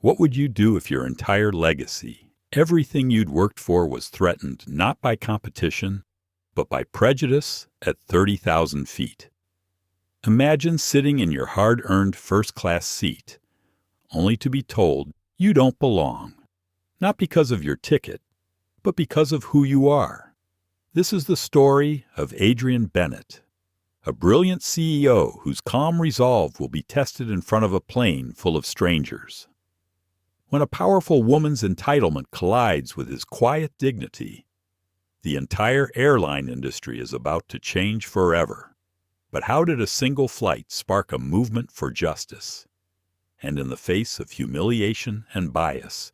What would you do if your entire legacy, everything you'd worked for, was threatened not by competition, but by prejudice at 30,000 feet? Imagine sitting in your hard-earned first-class seat, only to be told you don't belong, not because of your ticket, but because of who you are. This is the story of Adrienne Bennett, a brilliant CEO whose calm resolve will be tested in front of a plane full of strangers. When a powerful woman's entitlement collides with his quiet dignity, the entire airline industry is about to change forever. But how did a single flight spark a movement for justice? And in the face of humiliation and bias,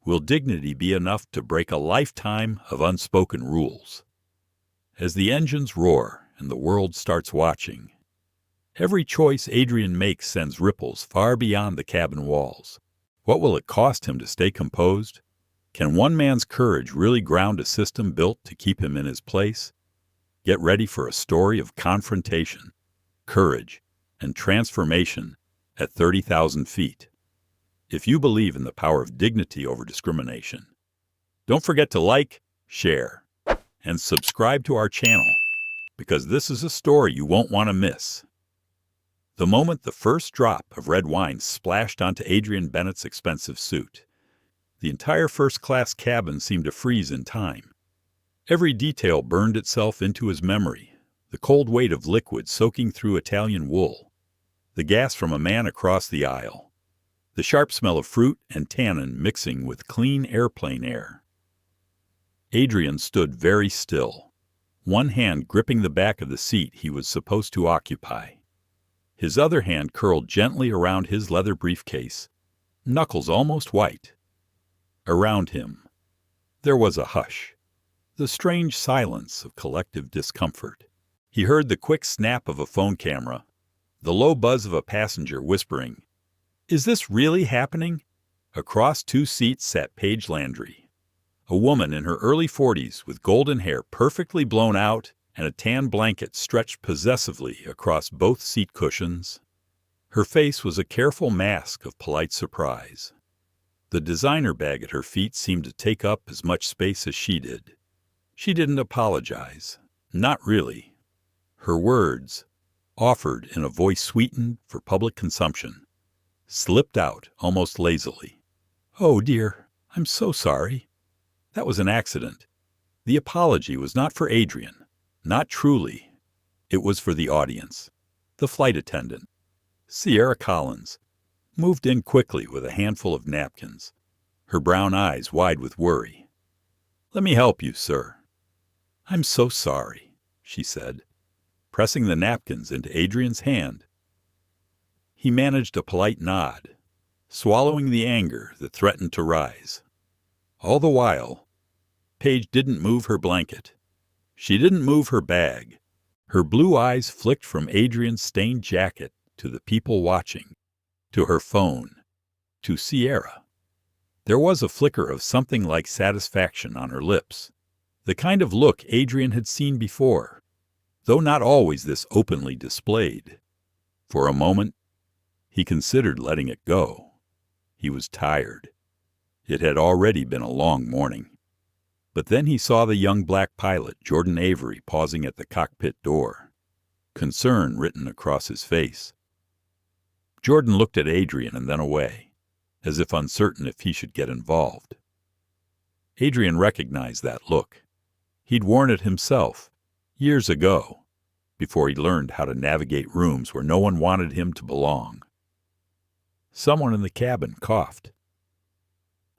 will dignity be enough to break a lifetime of unspoken rules? As the engines roar and the world starts watching, every choice Adrienne makes sends ripples far beyond the cabin walls. What will it cost him to stay composed? Can one man's courage really ground a system built to keep him in his place? Get ready for a story of confrontation, courage, and transformation at 30,000 feet. If you believe in the power of dignity over discrimination, don't forget to like, share, and subscribe to our channel, because this is a story you won't want to miss. The moment the first drop of red wine splashed onto Adrienne Bennett's expensive suit, the entire first-class cabin seemed to freeze in time. Every detail burned itself into his memory, the cold weight of liquid soaking through Italian wool, the gas from a man across the aisle, the sharp smell of fruit and tannin mixing with clean airplane air. Adrienne stood very still, one hand gripping the back of the seat he was supposed to occupy. His other hand curled gently around his leather briefcase, knuckles almost white. Around him, there was a hush, the strange silence of collective discomfort. He heard the quick snap of a phone camera, the low buzz of a passenger whispering, "Is this really happening?" Across two seats sat Paige Landry, a woman in her early 40s with golden hair perfectly blown out and a tan blanket stretched possessively across both seat cushions. Her face was a careful mask of polite surprise. The designer bag at her feet seemed to take up as much space as she did. She didn't apologize. Not really. Her words, offered in a voice sweetened for public consumption, slipped out almost lazily. "Oh, dear, I'm so sorry. That was an accident." The apology was not for Adrienne. Not truly. It was for the audience. The flight attendant, Sierra Collins, moved in quickly with a handful of napkins, her brown eyes wide with worry. "Let me help you, sir." "I'm so sorry," she said, pressing the napkins into Adrienne's hand. He managed a polite nod, swallowing the anger that threatened to rise. All the while, Paige didn't move her blanket. She didn't move her bag. Her blue eyes flicked from Adrienne's stained jacket to the people watching, to her phone, to Sierra. There was a flicker of something like satisfaction on her lips, the kind of look Adrienne had seen before, though not always this openly displayed. For a moment, he considered letting it go. He was tired. It had already been a long morning. But then he saw the young black pilot, Jordan Avery, pausing at the cockpit door, concern written across his face. Jordan looked at Adrienne and then away, as if uncertain if he should get involved. Adrienne recognized that look. He'd worn it himself, years ago, before he learned how to navigate rooms where no one wanted him to belong. Someone in the cabin coughed.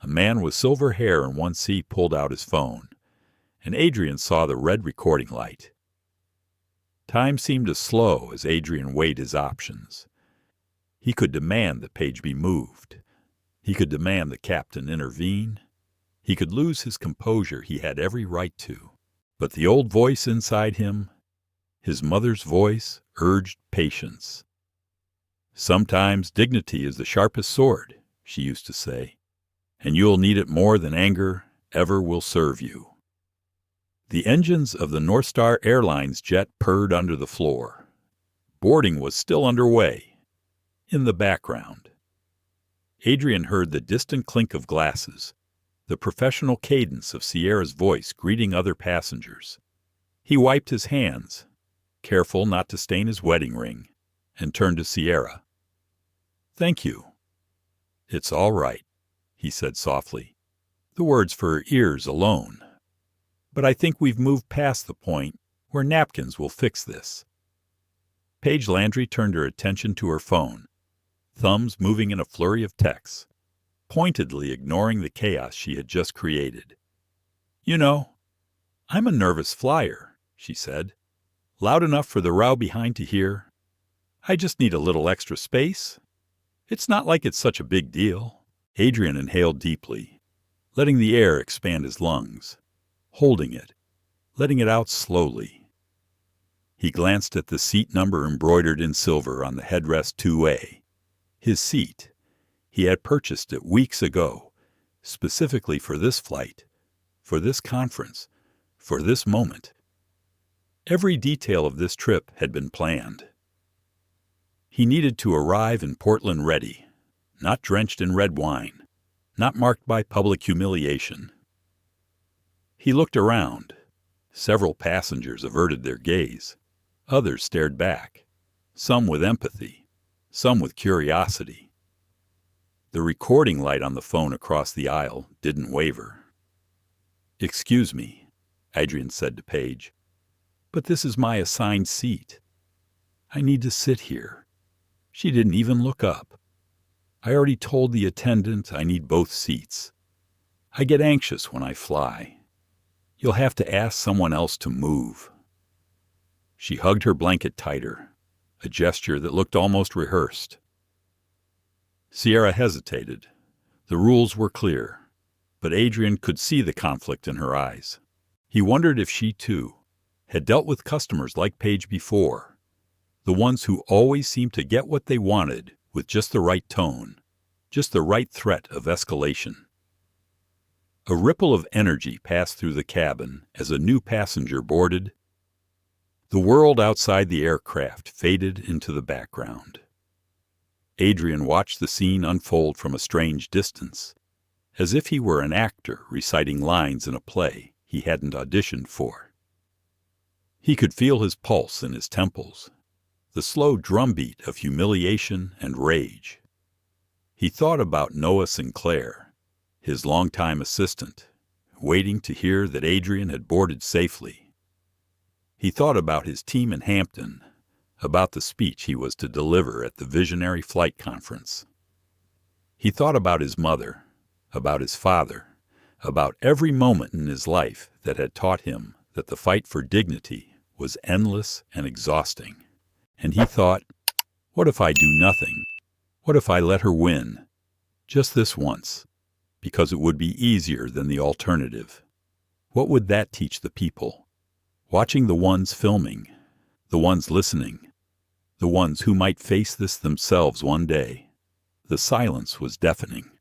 A man with silver hair in one seat pulled out his phone, and Adrienne saw the red recording light. Time seemed to slow as Adrienne weighed his options. He could demand that Paige be moved. He could demand the captain intervene. He could lose his composure. He had every right to. But the old voice inside him, his mother's voice, urged patience. "Sometimes dignity is the sharpest sword," she used to say, "and you'll need it more than anger ever will serve you." The engines of the North Star Airlines jet purred under the floor. Boarding was still underway. In the background, Adrian heard the distant clink of glasses, the professional cadence of Sierra's voice greeting other passengers. He wiped his hands, careful not to stain his wedding ring, and turned to Sierra. "Thank you." "It's all right," he said softly. "The words for her ears alone. But I think we've moved past the point where napkins will fix this." Paige Landry turned her attention to her phone, thumbs moving in a flurry of texts, pointedly ignoring the chaos she had just created. "You know, I'm a nervous flyer," she said. "Loud enough for the row behind to hear. I just need a little extra space. It's not like it's such a big deal." Adrian inhaled deeply, letting the air expand his lungs, holding it, letting it out slowly. He glanced at the seat number embroidered in silver on the headrest 2A. His seat. He had purchased it weeks ago, specifically for this flight, for this conference, for this moment. Every detail of this trip had been planned. He needed to arrive in Portland ready, not drenched in red wine, not marked by public humiliation. He looked around. Several passengers averted their gaze. Others stared back, some with empathy, some with curiosity. The recording light on the phone across the aisle didn't waver. "Excuse me," Adrian said to Paige, "but this is my assigned seat. I need to sit here." She didn't even look up. "I already told the attendant I need both seats. I get anxious when I fly. You'll have to ask someone else to move." She hugged her blanket tighter, a gesture that looked almost rehearsed. Sierra hesitated. The rules were clear, but Adrian could see the conflict in her eyes. He wondered if she, too, had dealt with customers like Paige before, the ones who always seemed to get what they wanted with just the right tone, just the right threat of escalation. A ripple of energy passed through the cabin as a new passenger boarded. The world outside the aircraft faded into the background. Adrian watched the scene unfold from a strange distance, as if he were an actor reciting lines in a play he hadn't auditioned for. He could feel his pulse in his temples, the slow drumbeat of humiliation and rage. He thought about Noah Sinclair, his longtime assistant, waiting to hear that Adrian had boarded safely. He thought about his team in Hampton, about the speech he was to deliver at the Visionary Flight Conference. He thought about his mother, about his father, about every moment in his life that had taught him that the fight for dignity was endless and exhausting. And he thought, what if I do nothing? What if I let her win? Just this once, because it would be easier than the alternative. What would that teach the people? Watching the ones filming, the ones listening, the ones who might face this themselves one day. The silence was deafening.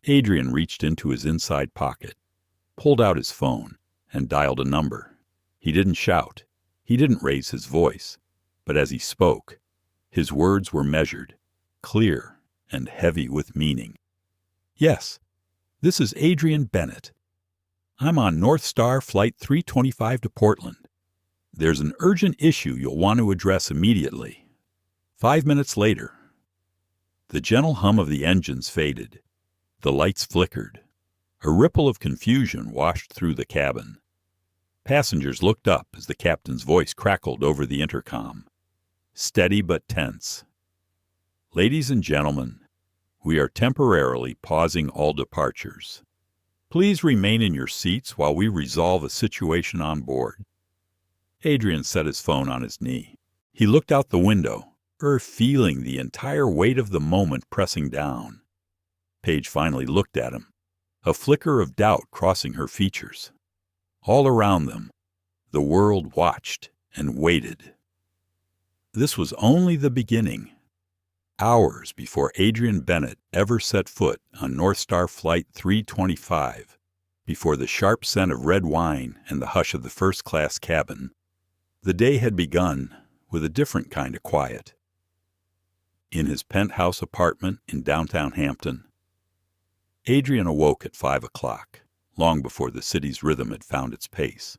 Adrian reached into his inside pocket, pulled out his phone, and dialed a number. He didn't shout. He didn't raise his voice. But as he spoke, his words were measured, clear, and heavy with meaning. "Yes, this is Adrian Bennett. I'm on North Star Flight 325 to Portland. There's an urgent issue you'll want to address immediately." 5 minutes later, the gentle hum of the engines faded. The lights flickered. A ripple of confusion washed through the cabin. Passengers looked up as the captain's voice crackled over the intercom, steady but tense. "Ladies and gentlemen, we are temporarily pausing all departures. Please remain in your seats while we resolve a situation on board." Adrian set his phone on his knee. He looked out the window, feeling the entire weight of the moment pressing down. Paige finally looked at him, a flicker of doubt crossing her features. All around them, the world watched and waited. This was only the beginning. Hours before Adrian Bennett ever set foot on North Star Flight 325, before the sharp scent of red wine and the hush of the first-class cabin, the day had begun with a different kind of quiet. in his penthouse apartment in downtown Hampton. Adrian awoke at 5 o'clock, long before the city's rhythm had found its pace.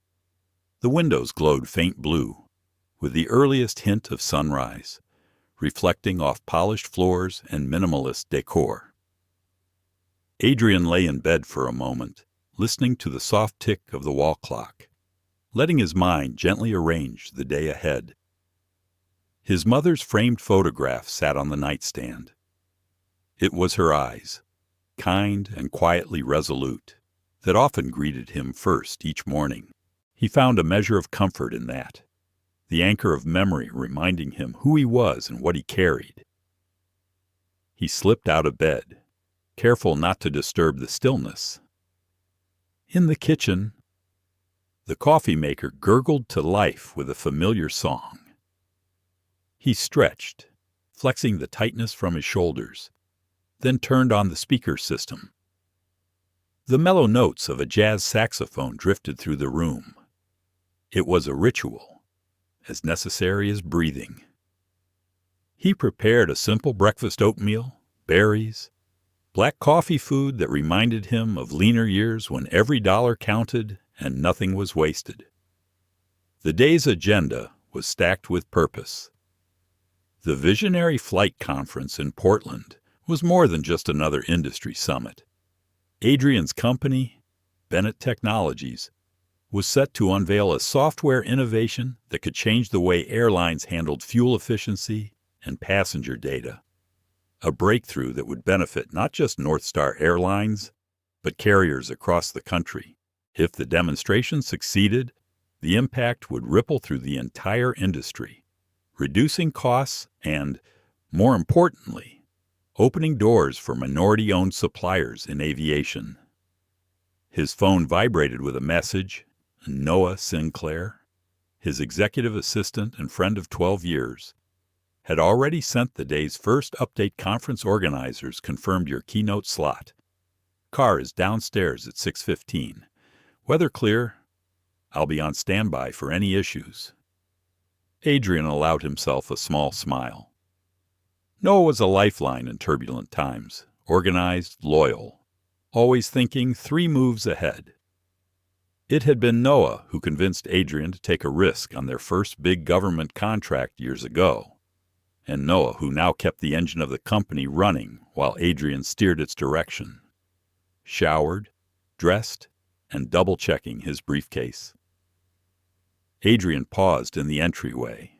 The windows glowed faint blue, with the earliest hint of sunrise, reflecting off polished floors and minimalist decor. Adrian lay in bed for a moment, listening to the soft tick of the wall clock, letting his mind gently arrange the day ahead. His mother's framed photograph sat on the nightstand. It was her eyes, kind and quietly resolute, that often greeted him first each morning. He found a measure of comfort in that, the anchor of memory reminding him who he was and what he carried. He slipped out of bed, careful not to disturb the stillness. In the kitchen, the coffee maker gurgled to life with a familiar song. He stretched, flexing the tightness from his shoulders, then turned on the speaker system. The mellow notes of a jazz saxophone drifted through the room. It was a ritual, as necessary as breathing. He prepared a simple breakfast oatmeal, berries, black coffee food that reminded him of leaner years when every dollar counted and nothing was wasted. The day's agenda was stacked with purpose. The Visionary Flight Conference in Portland was more than just another industry summit. Adrian's company, Bennett Technologies, was set to unveil a software innovation that could change the way airlines handled fuel efficiency and passenger data. A breakthrough that would benefit not just North Star Airlines, but carriers across the country. If the demonstration succeeded, the impact would ripple through the entire industry, reducing costs and, more importantly, opening doors for minority-owned suppliers in aviation. His phone vibrated with a message, and Noah Sinclair, his executive assistant and friend of 12 years, had already sent the day's first update. Conference organizers confirmed your keynote slot. Car is downstairs at 6:15. Weather clear. I'll be on standby for any issues. Adrian allowed himself a small smile. Noah was a lifeline in turbulent times, organized, loyal, always thinking 3 moves ahead. It had been Noah who convinced Adrian to take a risk on their first big government contract years ago, and Noah who now kept the engine of the company running while Adrian steered its direction. Showered, dressed, and double-checking his briefcase. Adrian paused in the entryway.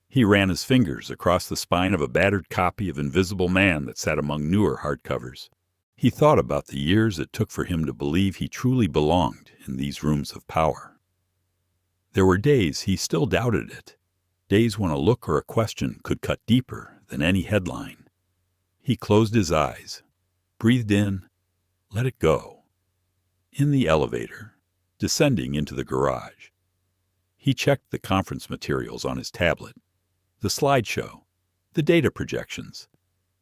He ran his fingers across the spine of a battered copy of Invisible Man that sat among newer hardcovers. He thought about the years it took for him to believe he truly belonged in these rooms of power. There were days he still doubted it, days when a look or a question could cut deeper than any headline. He closed his eyes, breathed in, let it go. In the elevator, descending into the garage, he checked the conference materials on his tablet, the slideshow, the data projections,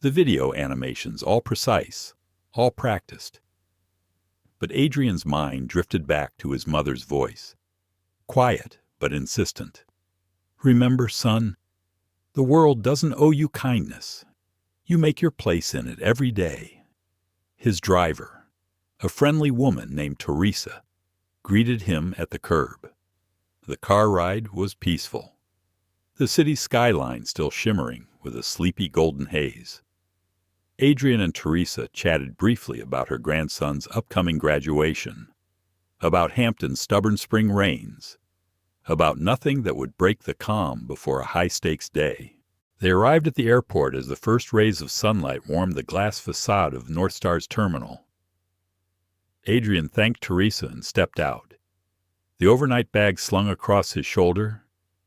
the video animations, all precise, all practiced. But Adrian's mind drifted back to his mother's voice, quiet but insistent. Remember, son, the world doesn't owe you kindness. You make your place in it every day. His driver, a friendly woman named Teresa, greeted him at the curb. The car ride was peaceful, the city's skyline still shimmering with a sleepy golden haze. Adrian and Teresa chatted briefly about her grandson's upcoming graduation, about Hampton's stubborn spring rains, about nothing that would break the calm before a high-stakes day. They arrived at the airport as the first rays of sunlight warmed the glass facade of North Star's terminal. Adrian thanked Teresa and stepped out, the overnight bag slung across his shoulder,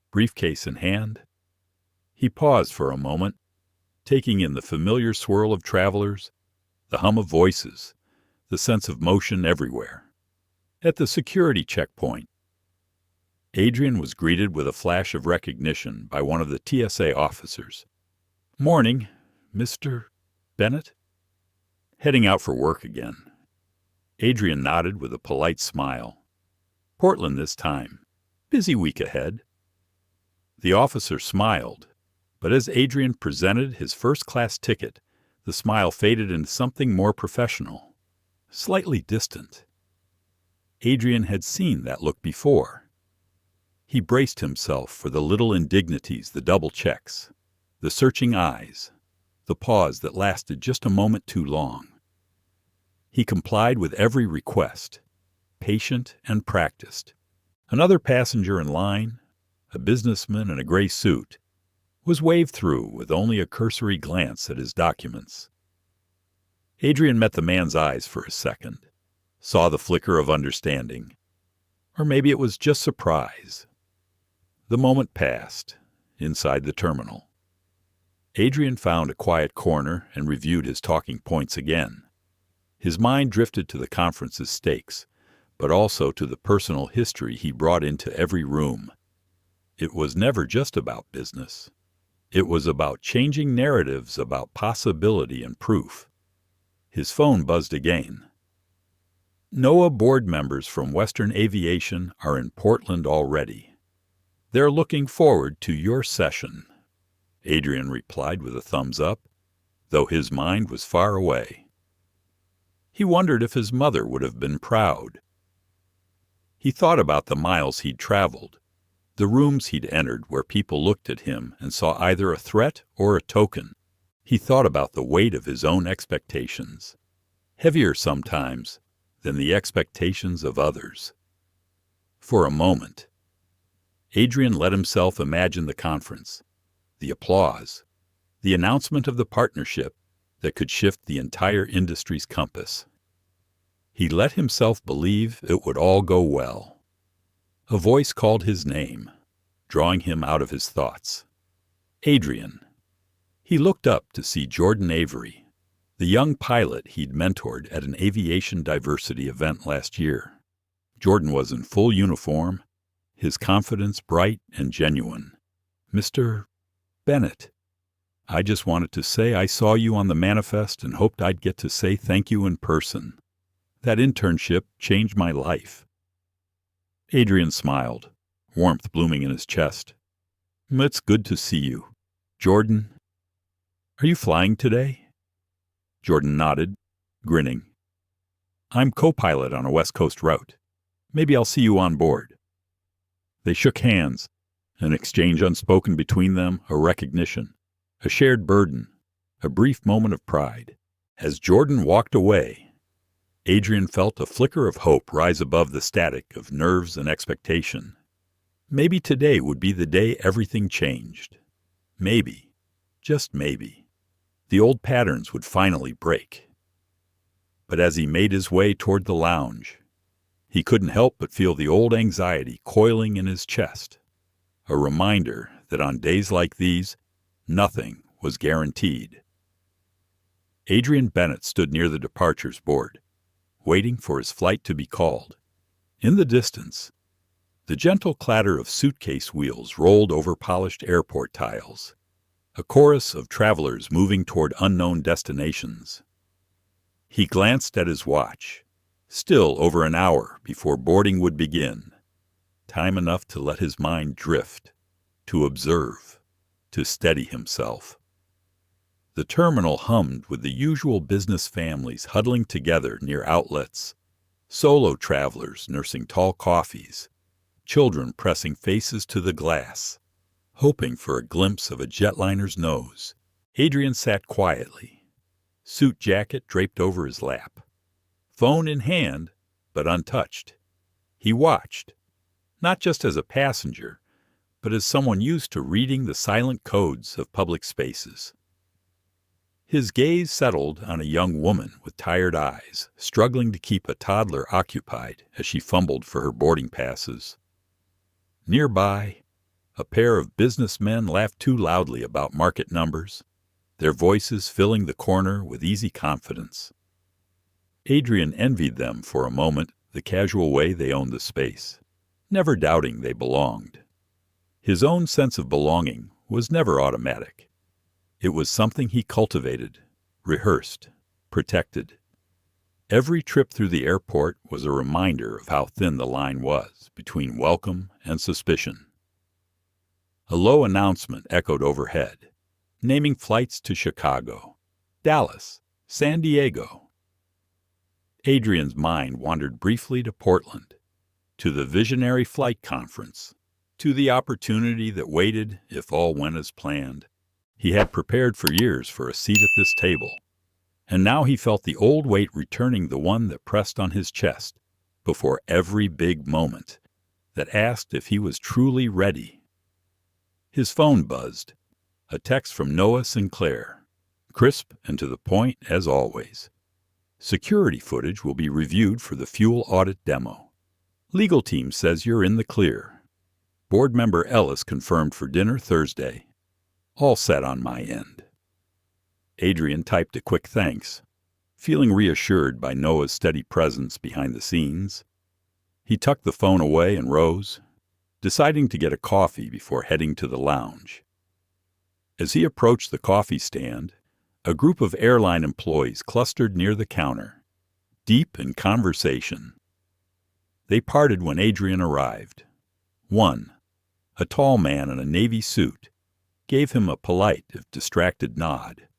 briefcase in hand. He paused for a moment, taking in the familiar swirl of travelers, the hum of voices, the sense of motion everywhere. At the security checkpoint, Adrian was greeted with a flash of recognition by one of the TSA officers. "Morning, Mr. Bennett?" Heading out for work again. Adrian nodded with a polite smile. "Portland this time. Busy week ahead." The officer smiled, But as Adrian presented his first-class ticket, the smile faded into something more professional, slightly distant. Adrian had seen that look before. He braced himself for the little indignities, the double checks, the searching eyes, the pause that lasted just a moment too long. He complied with every request, patient and practiced. Another passenger in line, a businessman in a gray suit, was waved through with only a cursory glance at his documents. Adrian met the man's eyes for a second, saw the flicker of understanding, or maybe it was just surprise. The moment passed, inside the terminal. Adrian found a quiet corner and reviewed his talking points again. His mind drifted to the conference's stakes, but also to the personal history he brought into every room. It was never just about business. It was about changing narratives about possibility and proof. His phone buzzed again. NOAA board members from Western Aviation are in Portland already. They're looking forward to your session, Adrian replied with a thumbs up, though his mind was far away. He wondered if his mother would have been proud. He thought about the miles he'd traveled, the rooms he'd entered where people looked at him and saw either a threat or a token. He thought about the weight of his own expectations, heavier sometimes than the expectations of others. For a moment, Adrian let himself imagine the conference, the applause, the announcement of the partnership that could shift the entire industry's compass. He let himself believe it would all go well. A voice called his name, drawing him out of his thoughts. Adrian. He looked up to see Jordan Avery, the young pilot he'd mentored at an aviation diversity event last year. Jordan was in full uniform, his confidence bright and genuine. Mr. Bennett, I just wanted to say I saw you on the manifest and hoped I'd get to say thank you in person. That internship changed my life. Adrian smiled, warmth blooming in his chest. It's good to see you. Jordan, are you flying today? Jordan nodded, grinning. I'm co-pilot on a West Coast route. Maybe I'll see you on board. They shook hands, an exchange unspoken between them, a recognition, a shared burden, a brief moment of pride. As Jordan walked away, Adrian felt a flicker of hope rise above the static of nerves and expectation. Maybe today would be the day everything changed. Maybe, just maybe, the old patterns would finally break. But as he made his way toward the lounge, he couldn't help but feel the old anxiety coiling in his chest, a reminder that on days like these, nothing was guaranteed. Adrian Bennett stood near the departures board, waiting for his flight to be called. In the distance, the gentle clatter of suitcase wheels rolled over polished airport tiles, a chorus of travelers moving toward unknown destinations. He glanced at his watch. Still over an hour before boarding would begin. Time enough to let his mind drift, to observe, to steady himself. The terminal hummed with the usual business families huddling together near outlets, solo travelers nursing tall coffees, children pressing faces to the glass, hoping for a glimpse of a jetliner's nose. Adrian sat quietly, suit jacket draped over his lap. Phone in hand, but untouched. He watched, not just as a passenger, but as someone used to reading the silent codes of public spaces. His gaze settled on a young woman with tired eyes, struggling to keep a toddler occupied as she fumbled for her boarding passes. Nearby, a pair of businessmen laughed too loudly about market numbers, their voices filling the corner with easy confidence. Adrian envied them for a moment the casual way they owned the space, never doubting they belonged. His own sense of belonging was never automatic. It was something he cultivated, rehearsed, protected. Every trip through the airport was a reminder of how thin the line was between welcome and suspicion. A low announcement echoed overhead, naming flights to Chicago, Dallas, San Diego. Adrian's mind wandered briefly to Portland, to the Visionary Flight Conference, to the opportunity that waited if all went as planned. He had prepared for years for a seat at this table, and now he felt the old weight returning, the one that pressed on his chest before every big moment, that asked if he was truly ready. His phone buzzed, a text from Noah Sinclair, crisp and to the point as always. Security footage will be reviewed for the fuel audit demo. Legal team says you're in the clear. Board member Ellis confirmed for dinner Thursday. All set on my end. Adrian typed a quick thanks, feeling reassured by Noah's steady presence behind the scenes. He tucked the phone away and rose, deciding to get a coffee before heading to the lounge. As he approached the coffee stand, a group of airline employees clustered near the counter, deep in conversation. They parted when Adrian arrived. One, a tall man in a navy suit, gave him a polite, if distracted, nod.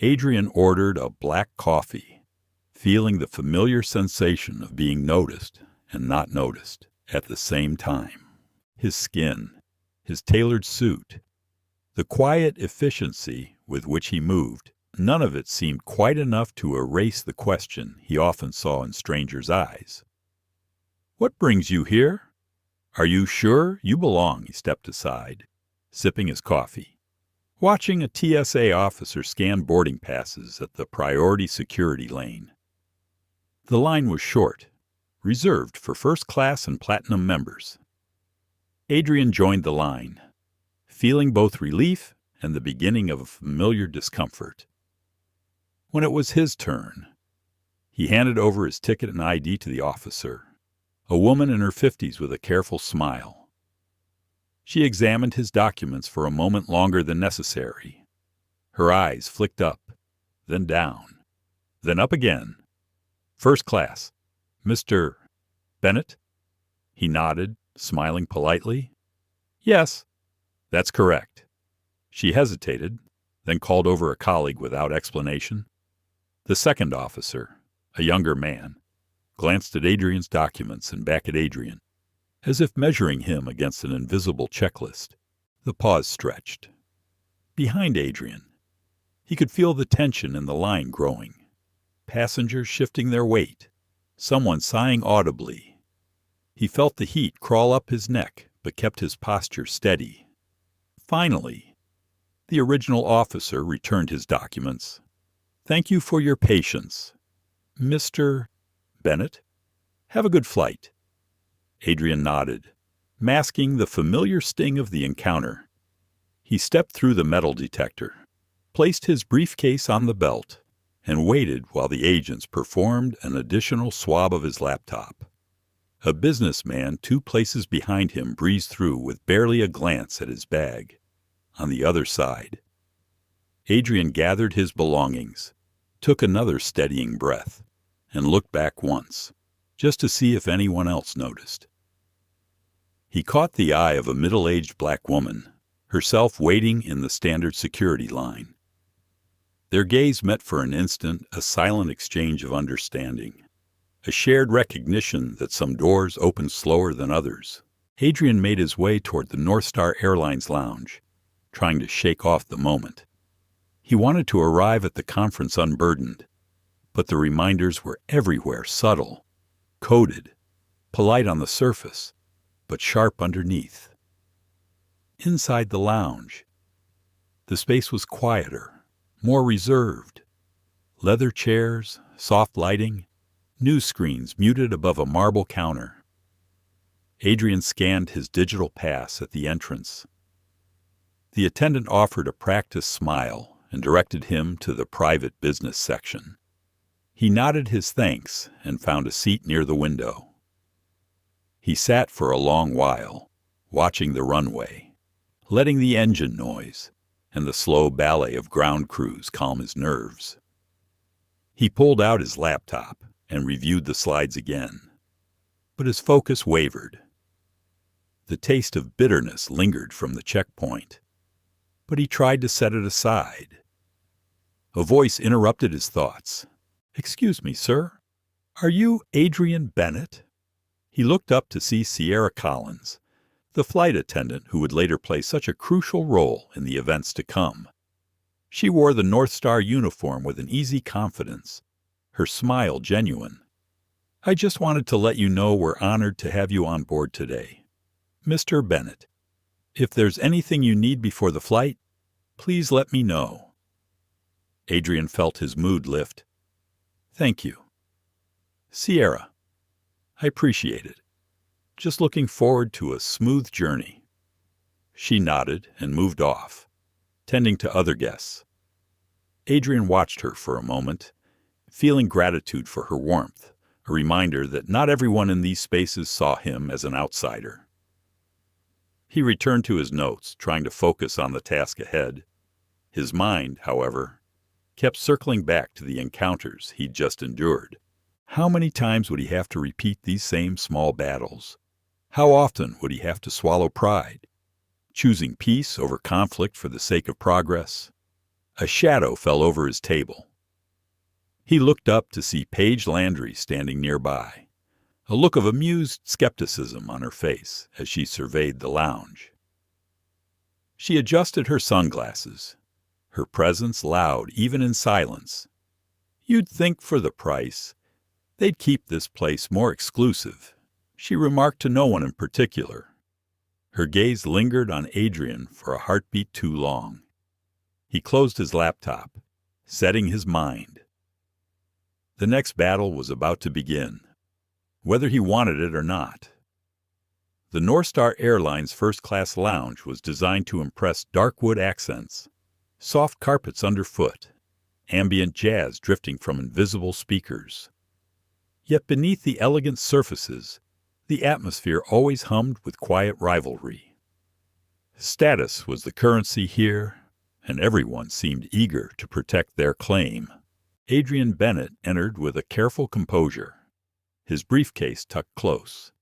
Adrian ordered a black coffee, feeling the familiar sensation of being noticed and not noticed at the same time. His skin, his tailored suit, the quiet efficiency with which he moved, none of it seemed quite enough to erase the question he often saw in strangers' eyes. "What brings you here? Are you sure you belong?" He stepped aside, sipping his coffee, watching a TSA officer scan boarding passes at the priority security lane. The line was short, reserved for first class and platinum members. Adrian joined the line, feeling both relief and the beginning of a familiar discomfort. When it was his turn, he handed over his ticket and ID to the officer, a woman in her 50s with a careful smile. She examined his documents for a moment longer than necessary. Her eyes flicked up, then down, then up again. "First class. Mr. Bennett?" He nodded, smiling politely. "Yes, that's correct." She hesitated, then called over a colleague without explanation. The second officer, a younger man, glanced at Adrian's documents and back at Adrian, as if measuring him against an invisible checklist. The pause stretched. Behind Adrian, he could feel the tension in the line growing. Passengers shifting their weight, someone sighing audibly. He felt the heat crawl up his neck, but kept his posture steady. Finally, the original officer returned his documents. "Thank you for your patience. Mr. Bennett, have a good flight." Adrian nodded, masking the familiar sting of the encounter. He stepped through the metal detector, placed his briefcase on the belt, and waited while the agents performed an additional swab of his laptop. A businessman 2 places behind him breezed through with barely a glance at his bag. On the other side, Adrian gathered his belongings, took another steadying breath, and looked back once, just to see if anyone else noticed. He caught the eye of a middle-aged black woman, herself waiting in the standard security line. Their gaze met for an instant, a silent exchange of understanding, a shared recognition that some doors opened slower than others. Adrian made his way toward the North Star Airlines lounge, trying to shake off the moment. He wanted to arrive at the conference unburdened, but the reminders were everywhere, subtle, coded, polite on the surface, but sharp underneath. Inside the lounge, the space was quieter, more reserved. Leather chairs, soft lighting, news screens muted above a marble counter. Adrian scanned his digital pass at the entrance. The attendant offered a practiced smile and directed him to the private business section. He nodded his thanks and found a seat near the window. He sat for a long while, watching the runway, letting the engine noise and the slow ballet of ground crews calm his nerves. He pulled out his laptop and reviewed the slides again, but his focus wavered. The taste of bitterness lingered from the checkpoint, but he tried to set it aside. A voice interrupted his thoughts. "Excuse me, sir. Are you Adrian Bennett?" He looked up to see Sierra Collins, the flight attendant who would later play such a crucial role in the events to come. She wore the North Star uniform with an easy confidence, her smile genuine. "I just wanted to let you know we're honored to have you on board today, Mr. Bennett. If there's anything you need before the flight, please let me know." Adrian felt his mood lift. "Thank you, Sierra. I appreciate it. Just looking forward to a smooth journey." She nodded and moved off, tending to other guests. Adrian watched her for a moment, feeling gratitude for her warmth, a reminder that not everyone in these spaces saw him as an outsider. He returned to his notes, trying to focus on the task ahead. His mind, however, kept circling back to the encounters he'd just endured. How many times would he have to repeat these same small battles? How often would he have to swallow pride, choosing peace over conflict for the sake of progress? A shadow fell over his table. He looked up to see Paige Landry standing nearby, a look of amused skepticism on her face as she surveyed the lounge. She adjusted her sunglasses, her presence loud even in silence. "You'd think for the price, they'd keep this place more exclusive," she remarked to no one in particular. Her gaze lingered on Adrian for a heartbeat too long. He closed his laptop, setting his mind. The next battle was about to begin, whether he wanted it or not. The North Star Airlines first-class lounge was designed to impress dark wood accents, soft carpets underfoot, ambient jazz drifting from invisible speakers. Yet beneath the elegant surfaces, the atmosphere always hummed with quiet rivalry. Status was the currency here, and everyone seemed eager to protect their claim. Adrian Bennett entered with a careful composure, his briefcase tucked close,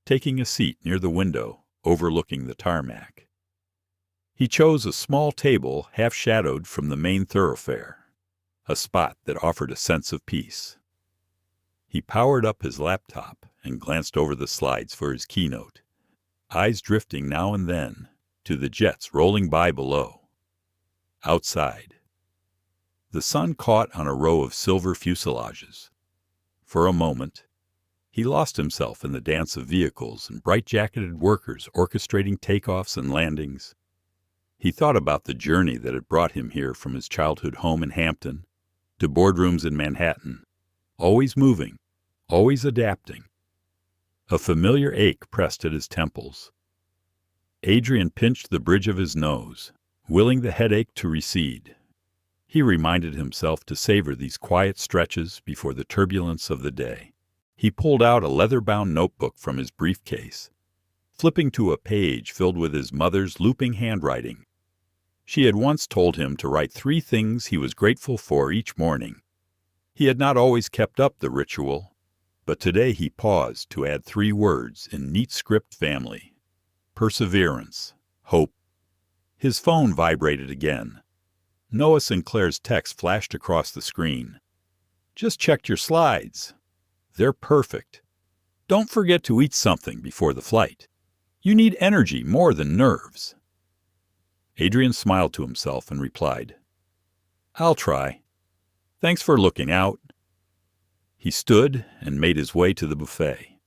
taking a seat near the window overlooking the tarmac. He chose a small table half-shadowed from the main thoroughfare, a spot that offered a sense of peace. He powered up his laptop and glanced over the slides for his keynote, eyes drifting now and then to the jets rolling by below. Outside, the sun caught on a row of silver fuselages. For a moment, he lost himself in the dance of vehicles and bright-jacketed workers orchestrating takeoffs and landings. He thought about the journey that had brought him here from his childhood home in Hampton to boardrooms in Manhattan, always moving, always adapting. A familiar ache pressed at his temples. Adrian pinched the bridge of his nose, willing the headache to recede. He reminded himself to savor these quiet stretches before the turbulence of the day. He pulled out a leather-bound notebook from his briefcase, flipping to a page filled with his mother's looping handwriting. She had once told him to write 3 things he was grateful for each morning. He had not always kept up the ritual, but today he paused to add 3 words in neat script family: perseverance, hope. His phone vibrated again. Noah Sinclair's text flashed across the screen. "Just checked your slides. They're perfect. Don't forget to eat something before the flight. You need energy more than nerves." Adrian smiled to himself and replied, "I'll try. Thanks for looking out." He stood and made his way to the buffet,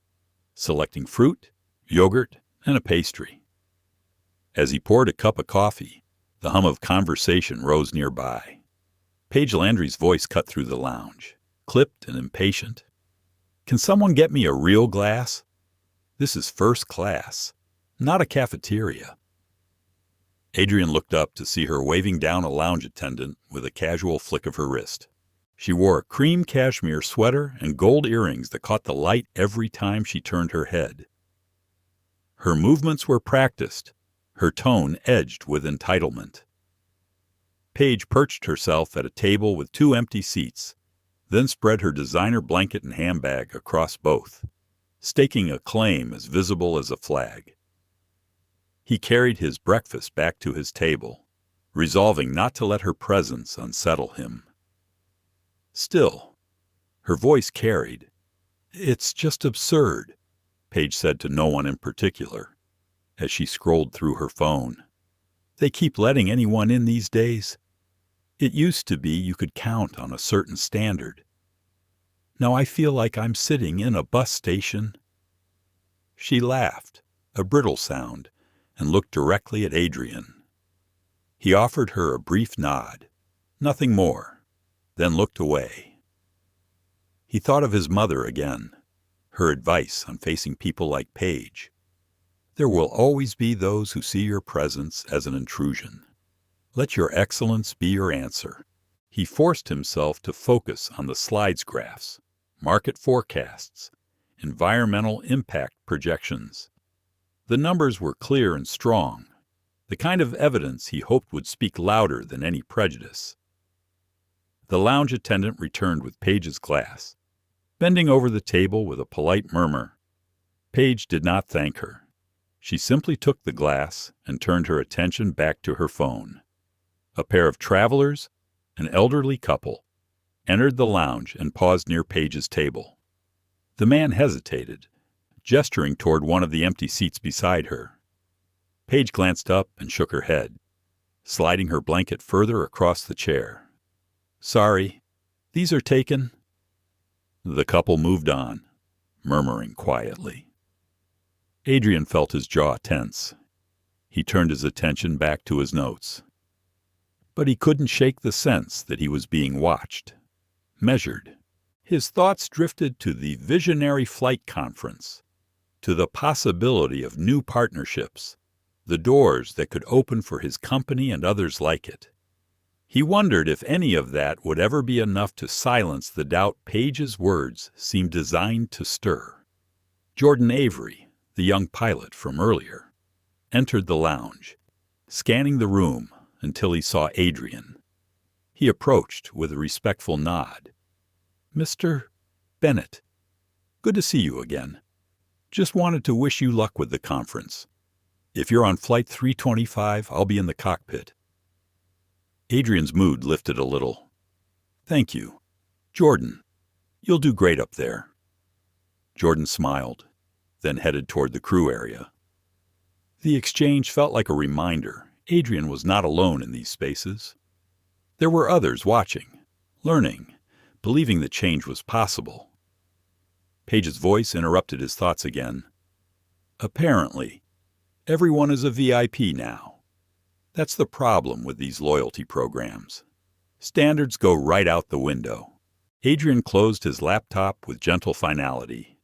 selecting fruit, yogurt, and a pastry. As he poured a cup of coffee, the hum of conversation rose nearby. Paige Landry's voice cut through the lounge, clipped and impatient. "Can someone get me a real glass? This is first class, not a cafeteria." Adrian looked up to see her waving down a lounge attendant with a casual flick of her wrist. She wore a cream cashmere sweater and gold earrings that caught the light every time she turned her head. Her movements were practiced, her tone edged with entitlement. Paige perched herself at a table with 2 empty seats, then spread her designer blanket and handbag across both, staking a claim as visible as a flag. He carried his breakfast back to his table, resolving not to let her presence unsettle him. Still, her voice carried. "It's just absurd," Paige said to no one in particular, as she scrolled through her phone. "They keep letting anyone in these days. It used to be you could count on a certain standard. Now I feel like I'm sitting in a bus station." She laughed, a brittle sound, and looked directly at Adrian. He offered her a brief nod, nothing more, then looked away. He thought of his mother again, her advice on facing people like Paige. There will always be those who see your presence as an intrusion. Let your excellence be your answer. He forced himself to focus on the slides graphs, market forecasts, environmental impact projections. The numbers were clear and strong, the kind of evidence he hoped would speak louder than any prejudice. The lounge attendant returned with Paige's glass, bending over the table with a polite murmur. Paige did not thank her. She simply took the glass and turned her attention back to her phone. A pair of travelers, an elderly couple, entered the lounge and paused near Paige's table. The man hesitated, gesturing toward one of the empty seats beside her. Paige glanced up and shook her head, sliding her blanket further across the chair. "Sorry, these are taken." The couple moved on, murmuring quietly. Adrian felt his jaw tense. He turned his attention back to his notes. But he couldn't shake the sense that he was being watched, measured. His thoughts drifted to the Visionary Flight Conference, to the possibility of new partnerships, the doors that could open for his company and others like it. He wondered if any of that would ever be enough to silence the doubt Paige's words seemed designed to stir. Jordan Avery, the young pilot from earlier, entered the lounge, scanning the room until he saw Adrian. He approached with a respectful nod. "Mr. Bennett, good to see you again. Just wanted to wish you luck with the conference. If you're on Flight 325, I'll be in the cockpit." Adrian's mood lifted a little. "Thank you. Jordan, you'll do great up there." Jordan smiled, then headed toward the crew area. The exchange felt like a reminder Adrian was not alone in these spaces. There were others watching, learning, believing that change was possible. Paige's voice interrupted his thoughts again. "Apparently, everyone is a VIP now. That's the problem with these loyalty programs. Standards go right out the window." Adrian closed his laptop with gentle finality.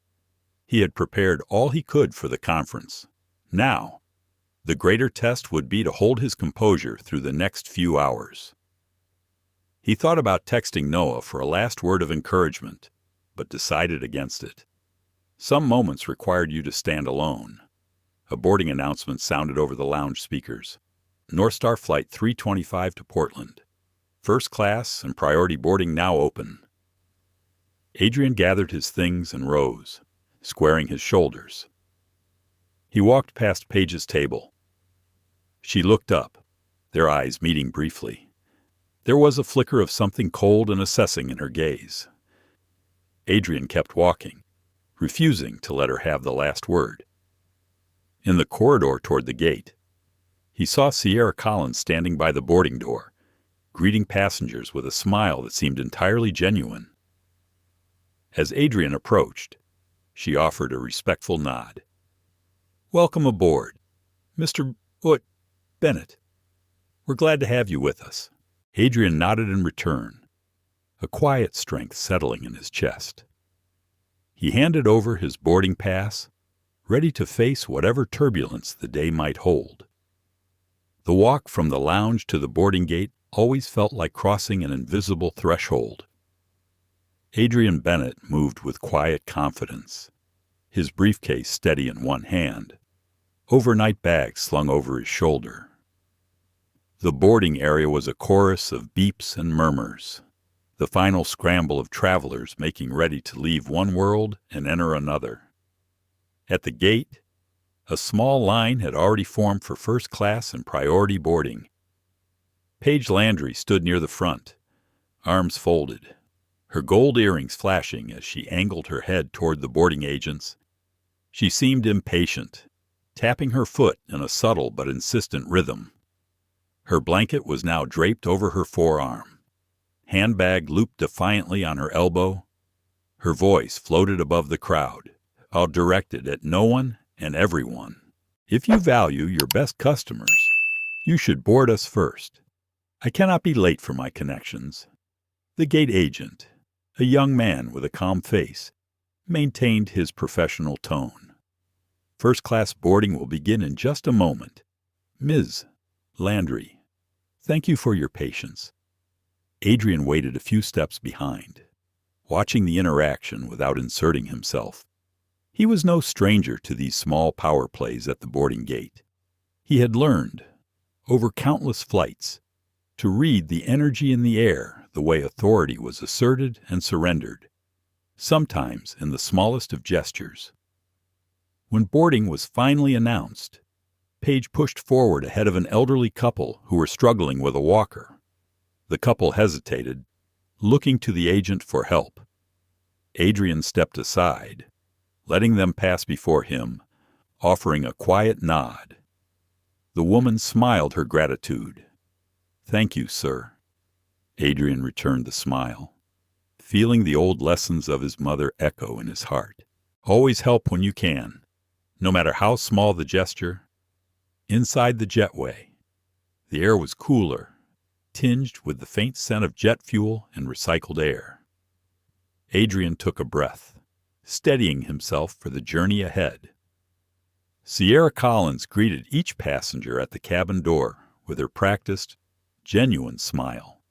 He had prepared all he could for the conference. Now, the greater test would be to hold his composure through the next few hours. He thought about texting Noah for a last word of encouragement, but decided against it. Some moments required you to stand alone. A boarding announcement sounded over the lounge speakers. North Star Flight 325 to Portland. First class and priority boarding now open. Adrian gathered his things and rose, squaring his shoulders. He walked past Paige's table. She looked up, their eyes meeting briefly. There was a flicker of something cold and assessing in her gaze. Adrian kept walking, refusing to let her have the last word. In the corridor toward the gate, he saw Sierra Collins standing by the boarding door, greeting passengers with a smile that seemed entirely genuine. As Adrian approached, she offered a respectful nod. "Welcome aboard, Mr. Bennett. We're glad to have you with us." Adrian nodded in return, a quiet strength settling in his chest. He handed over his boarding pass, ready to face whatever turbulence the day might hold. The walk from the lounge to the boarding gate always felt like crossing an invisible threshold. Adrian Bennett moved with quiet confidence, his briefcase steady in one hand, overnight bag slung over his shoulder. The boarding area was a chorus of beeps and murmurs, the final scramble of travelers making ready to leave one world and enter another. At the gate, A small line had already formed for first class and priority boarding. Paige Landry stood near the front, arms folded, her gold earrings flashing as she angled her head toward the boarding agents. She seemed impatient, tapping her foot in a subtle but insistent rhythm. Her blanket was now draped over her forearm, handbag looped defiantly on her elbow. Her voice floated above the crowd, all directed at no one and everyone. If you value your best customers, you should board us first. I cannot be late for my connections. The gate agent, a young man with a calm face, maintained his professional tone. First-class boarding will begin in just a moment. Ms. Landry, thank you for your patience. Adrian waited a few steps behind, watching the interaction without inserting himself. He was no stranger to these small power plays at the boarding gate. He had learned, over countless flights, to read the energy in the air the way authority was asserted and surrendered, sometimes in the smallest of gestures. When boarding was finally announced, Paige pushed forward ahead of an elderly couple who were struggling with a walker. The couple hesitated, looking to the agent for help. Adrian stepped aside, letting them pass before him, offering a quiet nod. The woman smiled her gratitude. "Thank you, sir." Adrian returned the smile, feeling the old lessons of his mother echo in his heart. Always help when you can, no matter how small the gesture. Inside the jetway, the air was cooler, tinged with the faint scent of jet fuel and recycled air. Adrian took a breath, steadying himself for the journey ahead. Sierra Collins greeted each passenger at the cabin door with her practiced, genuine smile.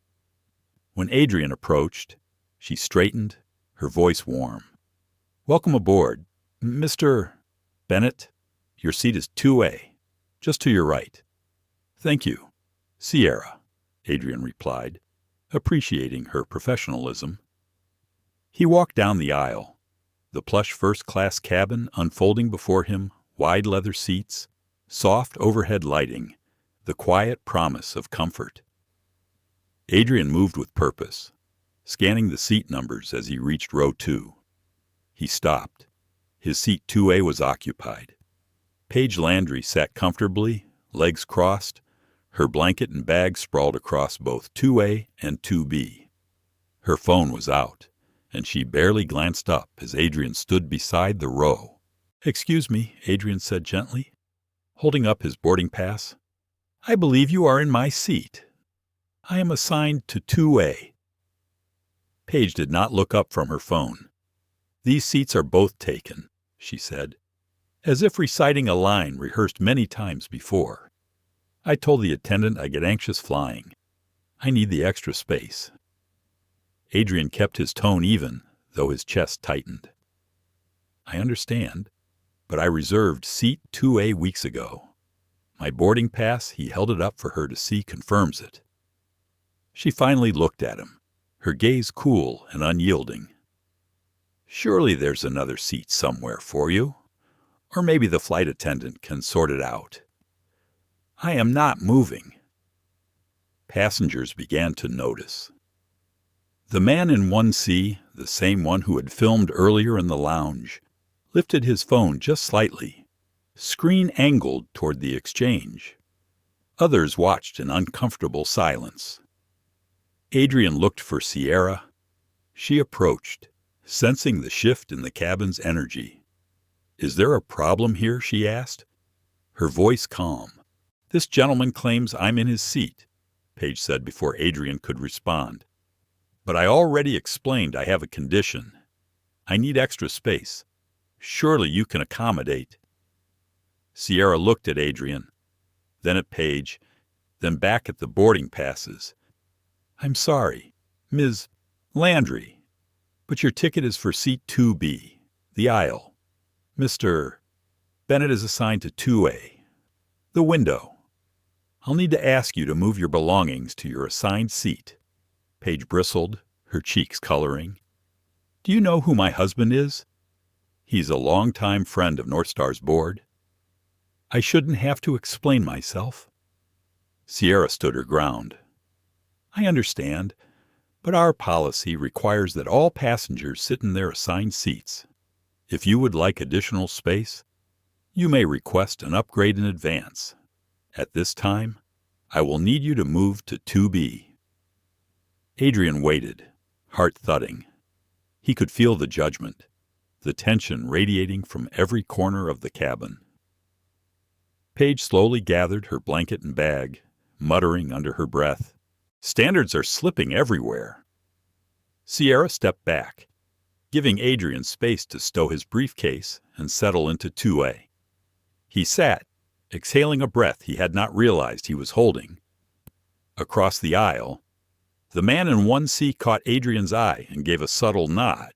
When Adrian approached, she straightened, her voice warm. "Welcome aboard. Mr. Bennett, your seat is 2A, just to your right." "Thank you, Sierra," Adrian replied, appreciating her professionalism. He walked down the aisle, the plush first-class cabin unfolding before him, wide leather seats, soft overhead lighting, the quiet promise of comfort. Adrian moved with purpose, scanning the seat numbers as he reached row 2. He stopped. His seat 2A was occupied. Paige Landry sat comfortably, legs crossed, her blanket and bag sprawled across both 2A and 2B. Her phone was out, and she barely glanced up as Adrian stood beside the row. "Excuse me," Adrian said gently, holding up his boarding pass. "I believe you are in my seat. I am assigned to 2A. Paige did not look up from her phone. "These seats are both taken," she said, as if reciting a line rehearsed many times before. "I told the attendant I get anxious flying. I need the extra space." Adrian kept his tone even, though his chest tightened. "I understand, but I reserved seat 2A weeks ago. My boarding pass," he held it up for her to see, "confirms it." She finally looked at him, her gaze cool and unyielding. "Surely there's another seat somewhere for you, or maybe the flight attendant can sort it out." "I am not moving." Passengers began to notice. The man in 1C, the same one who had filmed earlier in the lounge, lifted his phone just slightly, screen angled toward the exchange. Others watched in uncomfortable silence. Adrian looked for Sierra. She approached, sensing the shift in the cabin's energy. "Is there a problem here?" she asked, her voice calm. "This gentleman claims I'm in his seat," Paige said before Adrian could respond. "But I already explained I have a condition. I need extra space. Surely you can accommodate." Sierra looked at Adrian, then at Paige, then back at the boarding passes. "I'm sorry, Ms. Landry, but your ticket is for seat 2B, the aisle. Mr. Bennett is assigned to 2A, the window. I'll need to ask you to move your belongings to your assigned seat." Paige bristled, her cheeks coloring. "Do you know who my husband is? He's a longtime friend of North Star's board." I shouldn't have to explain myself. Sierra stood her ground. I understand, but our policy requires that all passengers sit in their assigned seats. If you would like additional space, you may request an upgrade in advance. At this time, I will need you to move to 2B. Adrian waited, heart thudding. He could feel the judgment, the tension radiating from every corner of the cabin. Paige slowly gathered her blanket and bag, muttering under her breath, "Standards are slipping everywhere." Sierra stepped back, giving Adrian space to stow his briefcase and settle into 2A. He sat, exhaling a breath he had not realized he was holding. Across the aisle, the man in 1C caught Adrian's eye and gave a subtle nod.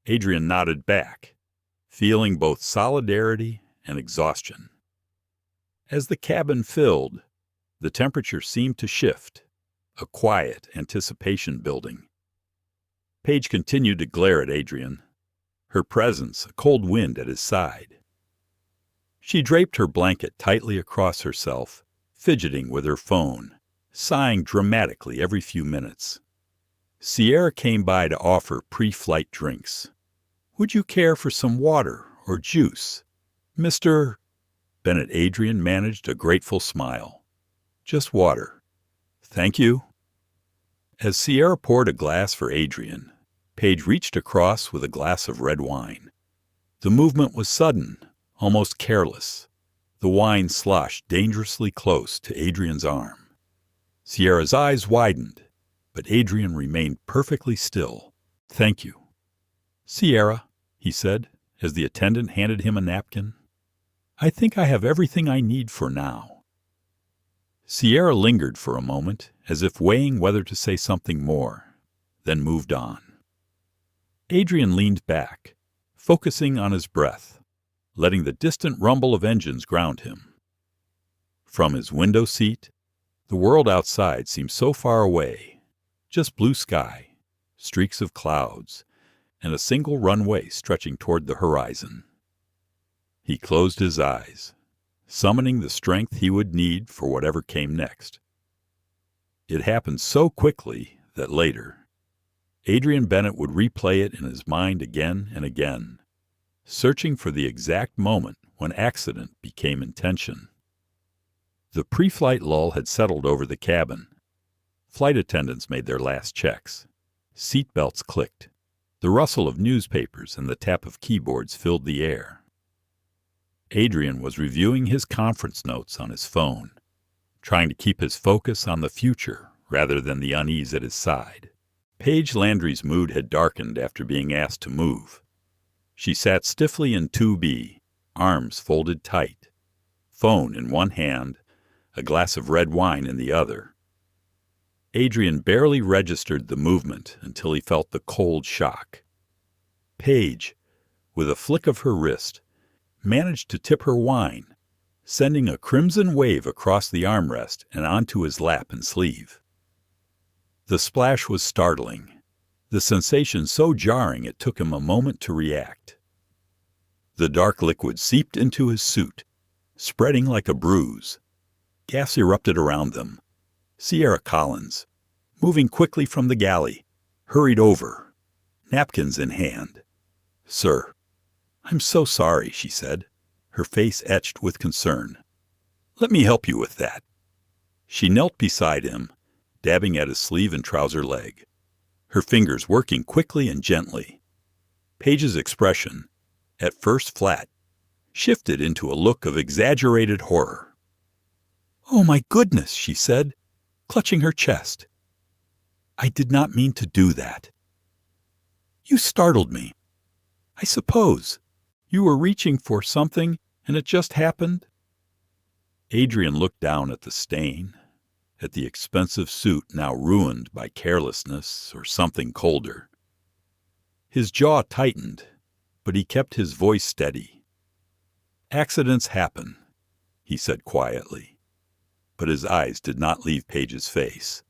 Adrian nodded back, feeling both solidarity and exhaustion. As the cabin filled, the temperature seemed to shift, a quiet anticipation building. Paige continued to glare at Adrian, her presence a cold wind at his side. She draped her blanket tightly across herself, fidgeting with her phone, sighing dramatically every few minutes. Sierra came by to offer pre-flight drinks. "Would you care for some water or juice, Mr.?" Bennett Adrian managed a grateful smile. "Just water. Thank you." As Sierra poured a glass for Adrian, Paige reached across with a glass of red wine. The movement was sudden, almost careless. The wine sloshed dangerously close to Adrian's arm. Sierra's eyes widened, but Adrian remained perfectly still. "Thank you." "Sierra," he said, as the attendant handed him a napkin, "I think I have everything I need for now." Sierra lingered for a moment, as if weighing whether to say something more, then moved on. Adrian leaned back, focusing on his breath, letting the distant rumble of engines ground him. From his window seat, the world outside seemed so far away, just blue sky, streaks of clouds, and a single runway stretching toward the horizon. He closed his eyes, summoning the strength he would need for whatever came next. It happened so quickly that later, Adrian Bennett would replay it in his mind again and again, searching for the exact moment when accident became intention. The pre-flight lull had settled over the cabin. Flight attendants made their last checks. Seat belts clicked. The rustle of newspapers and the tap of keyboards filled the air. Adrian was reviewing his conference notes on his phone, trying to keep his focus on the future rather than the unease at his side. Paige Landry's mood had darkened after being asked to move. She sat stiffly in 2B, arms folded tight, phone in one hand, a glass of red wine in the other. Adrian barely registered the movement until he felt the cold shock. Paige, with a flick of her wrist, managed to tip her wine, sending a crimson wave across the armrest and onto his lap and sleeve. The splash was startling, the sensation so jarring it took him a moment to react. The dark liquid seeped into his suit, spreading like a bruise. Gas erupted around them. Sierra Collins, moving quickly from the galley, hurried over, napkins in hand. "Sir, I'm so sorry," she said, her face etched with concern. "Let me help you with that." She knelt beside him, dabbing at his sleeve and trouser leg, her fingers working quickly and gently. Paige's expression, at first flat, shifted into a look of exaggerated horror. "Oh, my goodness," she said, clutching her chest. "I did not mean to do that. You startled me. I suppose you were reaching for something and it just happened." Adrian looked down at the stain, at the expensive suit now ruined by carelessness or something colder. His jaw tightened, but he kept his voice steady. "Accidents happen," he said quietly, but his eyes did not leave Paige's face.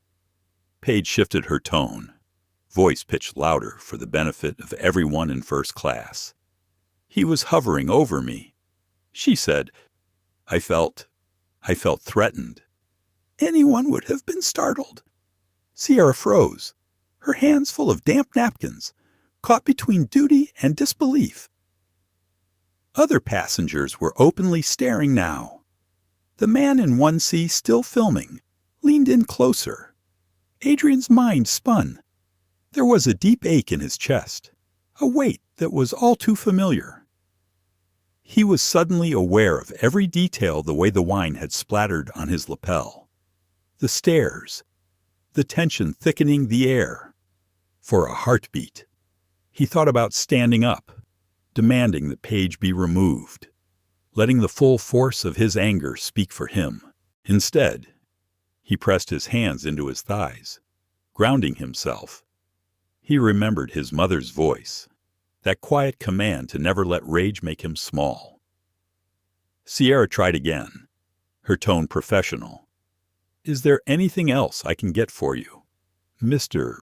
Paige shifted her tone, voice pitched louder for the benefit of everyone in first class. "He was hovering over me," she said, I felt threatened. Anyone would have been startled. Sierra froze, her hands full of damp napkins, caught between duty and disbelief. Other passengers were openly staring now. The man in 1C, still filming, leaned in closer. Adrian's mind spun. There was a deep ache in his chest, a weight that was all too familiar. He was suddenly aware of every detail, the way the wine had splattered on his lapel, the stairs, the tension thickening the air. For a heartbeat, he thought about standing up, demanding that Paige be removed, letting the full force of his anger speak for him. Instead, he pressed his hands into his thighs, grounding himself. He remembered his mother's voice, that quiet command to never let rage make him small. Sierra tried again, her tone professional. Is there anything else I can get for you? Mr.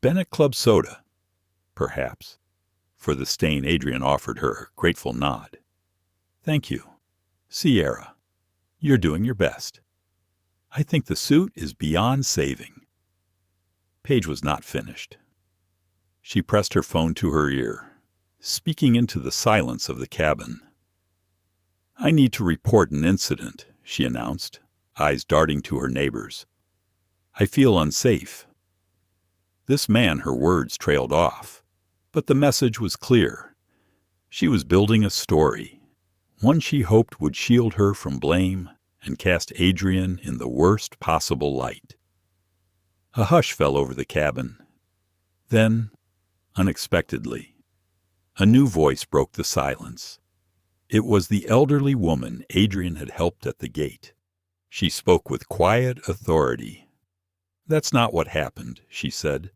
Bennett Club Soda, perhaps. For the stain, Adrian offered her a grateful nod. Thank you, Sierra. You're doing your best. I think the suit is beyond saving. Paige was not finished. She pressed her phone to her ear, speaking into the silence of the cabin. I need to report an incident, she announced, eyes darting to her neighbors. I feel unsafe. This man, her words trailed off, but the message was clear. She was building a story, one she hoped would shield her from blame and cast Adrian in the worst possible light. A hush fell over the cabin. Then, unexpectedly, a new voice broke the silence. It was the elderly woman Adrian had helped at the gate. She spoke with quiet authority. That's not what happened, she said.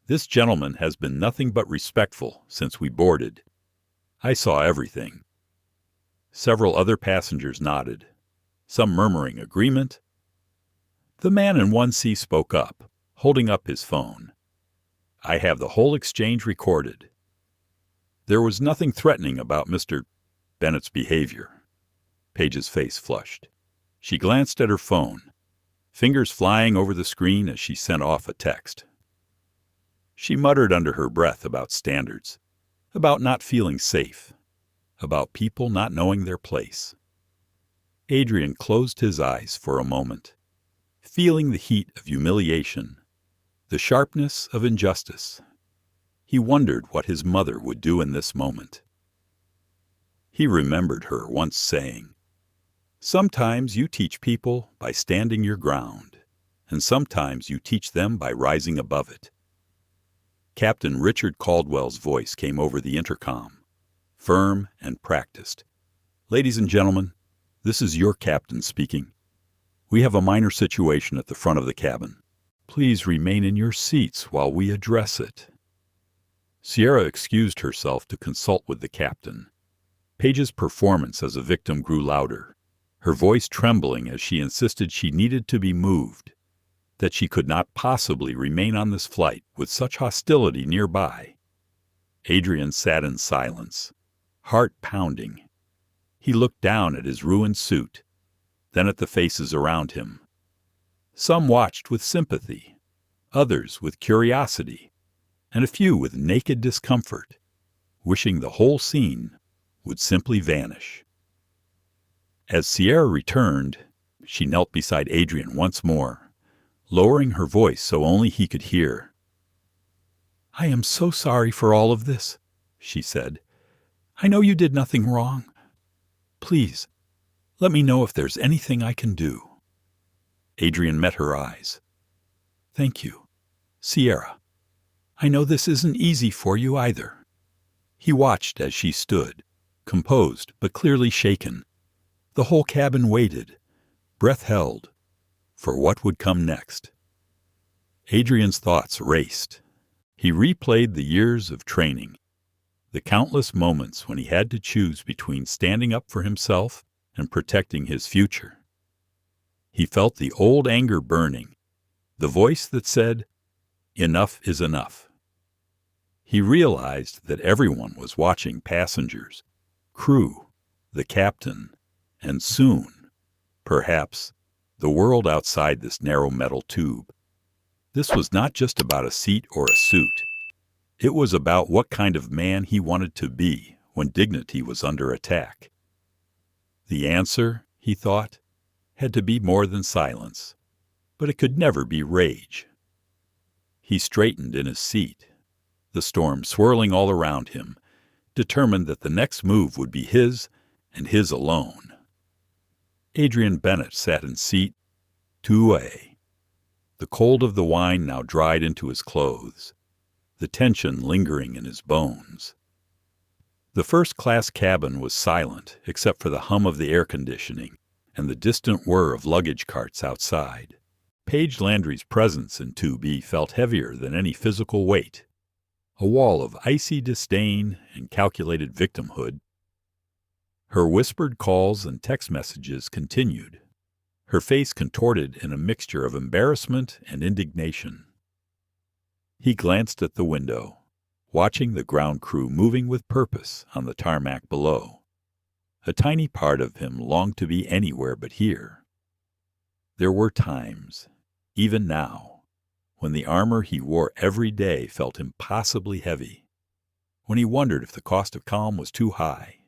This gentleman has been nothing but respectful since we boarded. I saw everything. Several other passengers nodded, some murmuring agreement. The man in 1C spoke up, holding up his phone. I have the whole exchange recorded. There was nothing threatening about Mr. Bennett's behavior. Paige's face flushed. She glanced at her phone, fingers flying over the screen as she sent off a text. She muttered under her breath about standards, about not feeling safe, about people not knowing their place. Adrian closed his eyes for a moment, feeling the heat of humiliation, the sharpness of injustice. He wondered what his mother would do in this moment. He remembered her once saying, "Sometimes you teach people by standing your ground, and sometimes you teach them by rising above it." Captain Richard Caldwell's voice came over the intercom, firm and practiced. "Ladies and gentlemen, this is your captain speaking. We have a minor situation at the front of the cabin. Please remain in your seats while we address it." Sierra excused herself to consult with the captain. Paige's performance as a victim grew louder, her voice trembling as she insisted she needed to be moved, that she could not possibly remain on this flight with such hostility nearby. Adrian sat in silence, heart pounding. He looked down at his ruined suit, then at the faces around him. Some watched with sympathy, others with curiosity, and a few with naked discomfort, wishing the whole scene would simply vanish. As Sierra returned, she knelt beside Adrian once more, lowering her voice so only he could hear. "I am so sorry for all of this," she said. "I know you did nothing wrong. Please, let me know if there's anything I can do." Adrian met her eyes. "Thank you, Sierra. I know this isn't easy for you either." He watched as she stood, composed but clearly shaken. The whole cabin waited, breath held, for what would come next. Adrian's thoughts raced. He replayed the years of training, the countless moments when he had to choose between standing up for himself and protecting his future. He felt the old anger burning, the voice that said, "Enough is enough." He realized that everyone was watching: passengers, crew, the captain, and soon Perhaps the world outside this narrow metal tube. This was not just about a seat or a suit. It was about what kind of man he wanted to be when dignity was under attack. The answer, he thought, had to be more than silence, but it could never be rage. He straightened in his seat, the storm swirling all around him, determined that the next move would be his and his alone. Adrian Bennett sat in seat 2A. The cold of the wine now dried into his clothes, the tension lingering in his bones. The first-class cabin was silent except for the hum of the air conditioning and the distant whir of luggage carts outside. Paige Landry's presence in 2B felt heavier than any physical weight, a wall of icy disdain and calculated victimhood. Her whispered calls and text messages continued, her face contorted in a mixture of embarrassment and indignation. He glanced at the window, watching the ground crew moving with purpose on the tarmac below. A tiny part of him longed to be anywhere but here. There were times, even now, when the armor he wore every day felt impossibly heavy, when he wondered if the cost of calm was too high,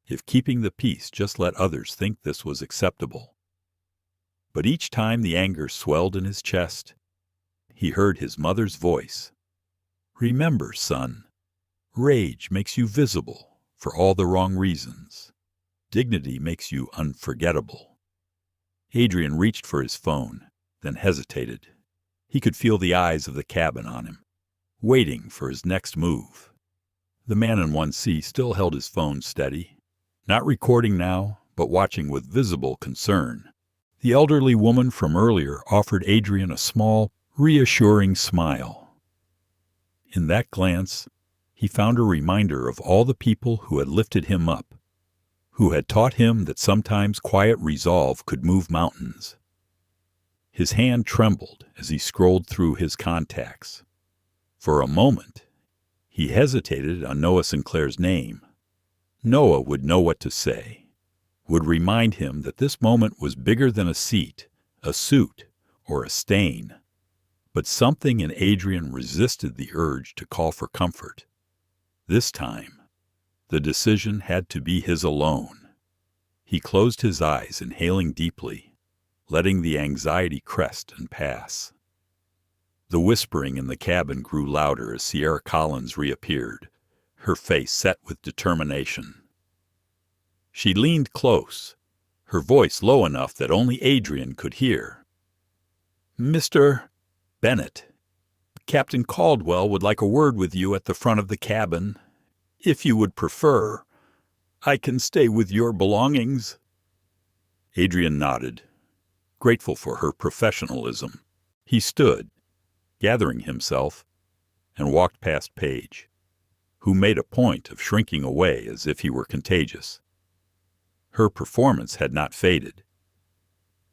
if keeping the peace just let others think this was acceptable. But each time the anger swelled in his chest, he heard his mother's voice. "Remember, son, rage makes you visible for all the wrong reasons. Dignity makes you unforgettable." Adrian reached for his phone, then hesitated. He could feel the eyes of the cabin on him, waiting for his next move. The man in 1C still held his phone steady, not recording now, but watching with visible concern. The elderly woman from earlier offered Adrian a small, reassuring smile. In that glance, he found a reminder of all the people who had lifted him up, who had taught him that sometimes quiet resolve could move mountains. His hand trembled as he scrolled through his contacts. For a moment, he hesitated on Noah Sinclair's name. Noah would know what to say, would remind him that this moment was bigger than a seat, a suit, or a stain. But something in Adrian resisted the urge to call for comfort. This time, the decision had to be his alone. He closed his eyes, inhaling deeply, letting the anxiety crest and pass. The whispering in the cabin grew louder as Sierra Collins reappeared, her face set with determination. She leaned close, her voice low enough that only Adrian could hear. "Mr. Bennett, Captain Caldwell would like a word with you at the front of the cabin. If you would prefer, I can stay with your belongings." Adrian nodded, grateful for her professionalism. He stood, gathering himself, and walked past Paige, who made a point of shrinking away as if he were contagious. Her performance had not faded.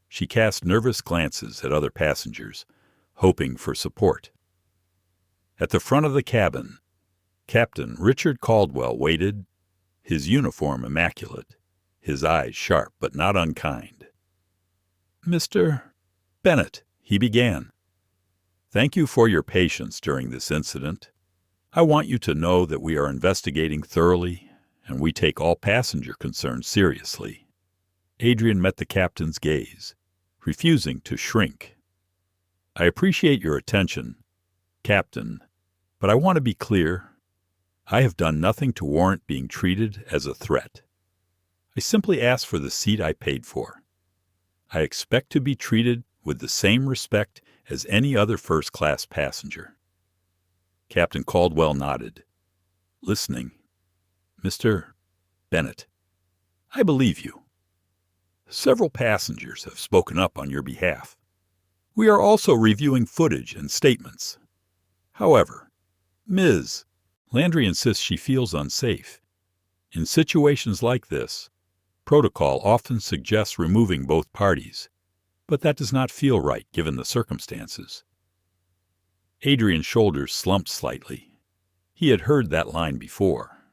She cast nervous glances at other passengers, hoping for support. At the front of the cabin, Captain Richard Caldwell waited, his uniform immaculate, his eyes sharp but not unkind. "Mr. Bennett," he began, "thank you for your patience during this incident. I want you to know that we are investigating thoroughly, and we take all passenger concerns seriously." Adrian met the captain's gaze, refusing to shrink. "I appreciate your attention, Captain, but I want to be clear. I have done nothing to warrant being treated as a threat. I simply asked for the seat I paid for. I expect to be treated with the same respect as any other first-class passenger." Captain Caldwell nodded, listening. "Mr. Bennett, I believe you. Several passengers have spoken up on your behalf. We are also reviewing footage and statements. However, Ms. Landry insists she feels unsafe. In situations like this, protocol often suggests removing both parties, but that does not feel right given the circumstances." Adrian's shoulders slumped slightly. He had heard that line before,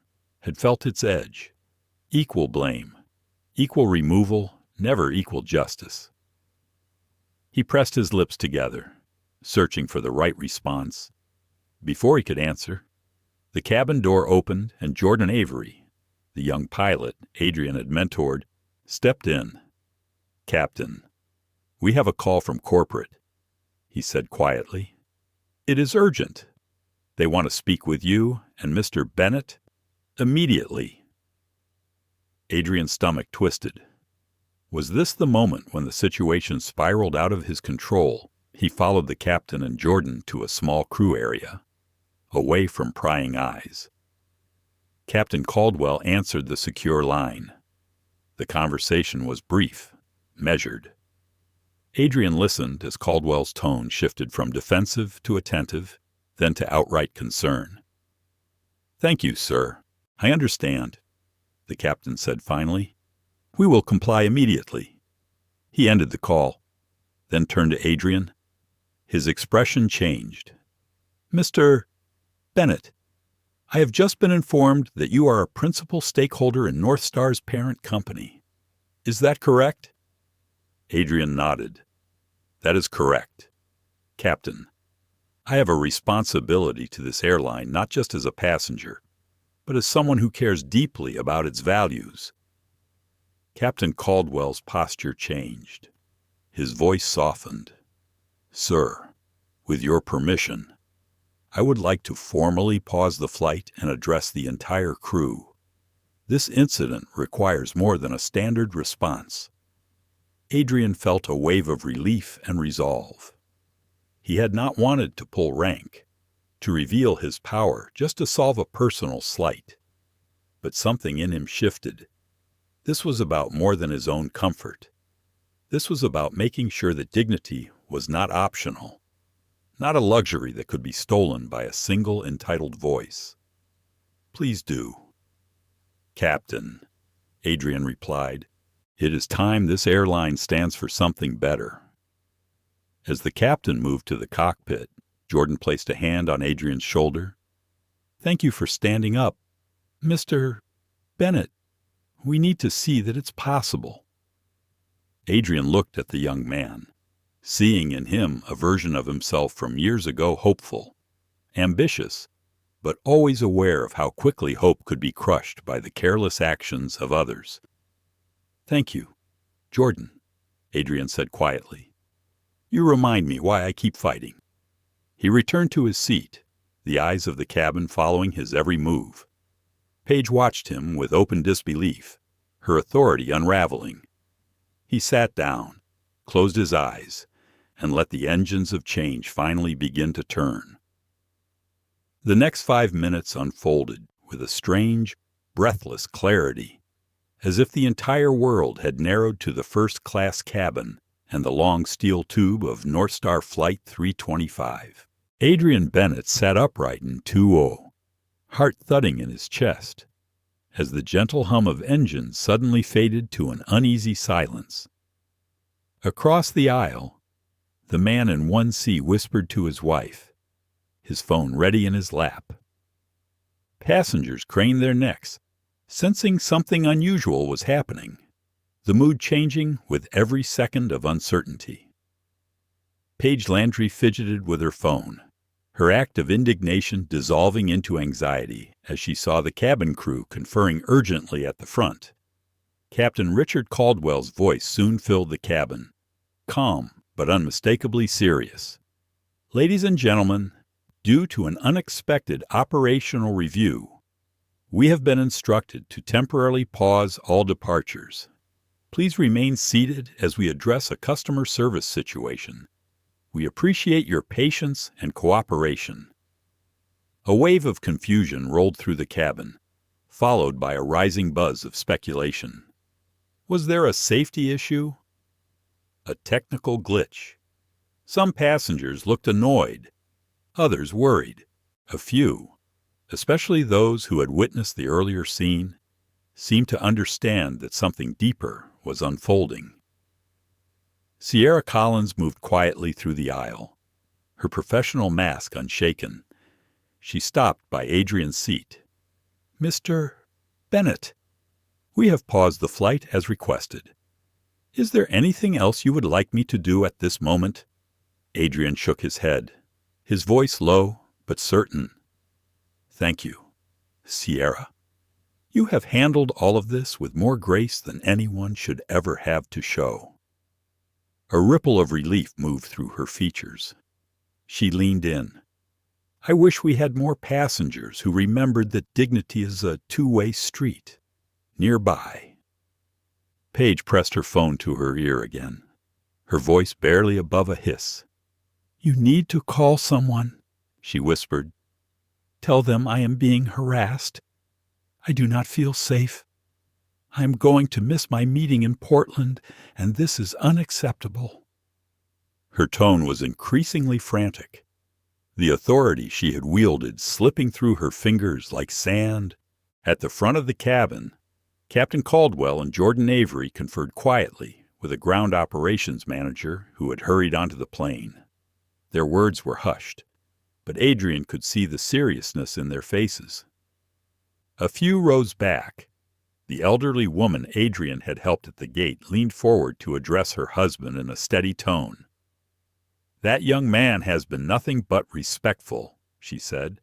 had felt its edge. Equal blame, equal removal, never equal justice. He pressed his lips together, searching for the right response. Before he could answer, the cabin door opened and Jordan Avery, the young pilot Adrian had mentored, stepped in. "Captain, we have a call from corporate," he said quietly. "It is urgent. They want to speak with you and Mr. Bennett immediately." Adrian's stomach twisted. Was this the moment when the situation spiraled out of his control? He followed the captain and Jordan to a small crew area, away from prying eyes. Captain Caldwell answered the secure line. The conversation was brief, measured. Adrian listened as Caldwell's tone shifted from defensive to attentive, then to outright concern. "Thank you, sir. I understand," the captain said finally. "We will comply immediately." He ended the call, then turned to Adrian. His expression changed. "Mr. Bennett, I have just been informed that you are a principal stakeholder in North Star's parent company. Is that correct?" Adrian nodded. "That is correct. Captain, I have a responsibility to this airline not just as a passenger, but as someone who cares deeply about its values." Captain Caldwell's posture changed. His voice softened. "Sir, with your permission, I would like to formally pause the flight and address the entire crew. This incident requires more than a standard response." Adrian felt a wave of relief and resolve. He had not wanted to pull rank, to reveal his power just to solve a personal slight. But something in him shifted. This was about more than his own comfort. This was about making sure that dignity was not optional, not a luxury that could be stolen by a single entitled voice. "Please do." "Captain," Adrian replied, "it is time this airline stands for something better." As the captain moved to the cockpit, Jordan placed a hand on Adrian's shoulder. "Thank you for standing up. Mr. Bennett, we need to see that it's possible." Adrian looked at the young man, seeing in him a version of himself from years ago, hopeful, ambitious, but always aware of how quickly hope could be crushed by the careless actions of others. "Thank you, Jordan," Adrian said quietly. "You remind me why I keep fighting." He returned to his seat, the eyes of the cabin following his every move. Paige watched him with open disbelief, her authority unraveling. He sat down, closed his eyes, and let the engines of change finally begin to turn. The next 5 minutes unfolded with a strange, breathless clarity, as if the entire world had narrowed to the first-class cabin and the long steel tube of North Star Flight 325. Adrian Bennett sat upright in 2-0, heart thudding in his chest, as the gentle hum of engines suddenly faded to an uneasy silence. Across the aisle, the man in 1C whispered to his wife, his phone ready in his lap. Passengers craned their necks, sensing something unusual was happening, the mood changing with every second of uncertainty. Paige Landry fidgeted with her phone, her act of indignation dissolving into anxiety as she saw the cabin crew conferring urgently at the front. Captain Richard Caldwell's voice soon filled the cabin, calm but unmistakably serious. "Ladies and gentlemen, due to an unexpected operational review, we have been instructed to temporarily pause all departures. Please remain seated as we address a customer service situation. We appreciate your patience and cooperation." A wave of confusion rolled through the cabin, followed by a rising buzz of speculation. Was there a safety issue? A technical glitch? Some passengers looked annoyed, others worried. A few, especially those who had witnessed the earlier scene, seemed to understand that something deeper was unfolding. Sierra Collins moved quietly through the aisle, her professional mask unshaken. She stopped by Adrian's seat. "Mr. Bennett, we have paused the flight as requested. Is there anything else you would like me to do at this moment? Adrian shook his head, his voice low but certain. Thank you, Sierra. You have handled all of this with more grace than anyone should ever have to show. A ripple of relief moved through her features. She leaned in. I wish we had more passengers who remembered that dignity is a two-way street. Nearby. Paige pressed her phone to her ear again, her voice barely above a hiss. You need to call someone, she whispered. Tell them I am being harassed. I do not feel safe. I am going to miss my meeting in Portland, and this is unacceptable. Her tone was increasingly frantic, the authority she had wielded slipping through her fingers like sand. At the front of the cabin, Captain Caldwell and Jordan Avery conferred quietly with a ground operations manager who had hurried onto the plane. Their words were hushed, but Adrian could see the seriousness in their faces. A few rows back, the elderly woman Adrian had helped at the gate leaned forward to address her husband in a steady tone. That young man has been nothing but respectful, she said,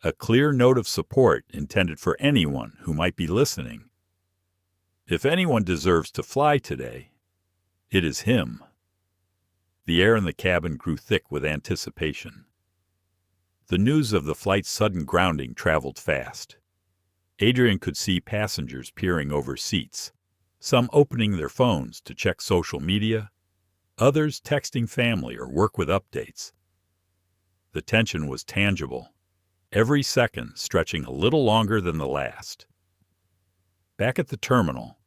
a clear note of support intended for anyone who might be listening. If anyone deserves to fly today, it is him. The air in the cabin grew thick with anticipation. The news of the flight's sudden grounding traveled fast. Adrian could see passengers peering over seats, some opening their phones to check social media, others texting family or work with updates. The tension was tangible, every second stretching a little longer than the last. Back at the terminal,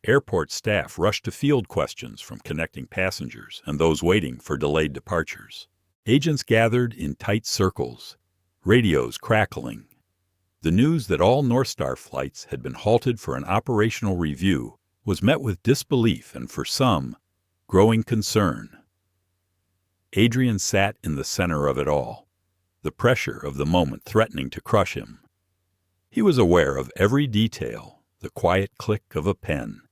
airport staff rushed to field questions from connecting passengers and those waiting for delayed departures. Agents gathered in tight circles, radios crackling. The news that all Northstar flights had been halted for an operational review was met with disbelief and, for some, growing concern. Adrian sat in the center of it all, the pressure of the moment threatening to crush him. He was aware of every detail, the quiet click of a pen,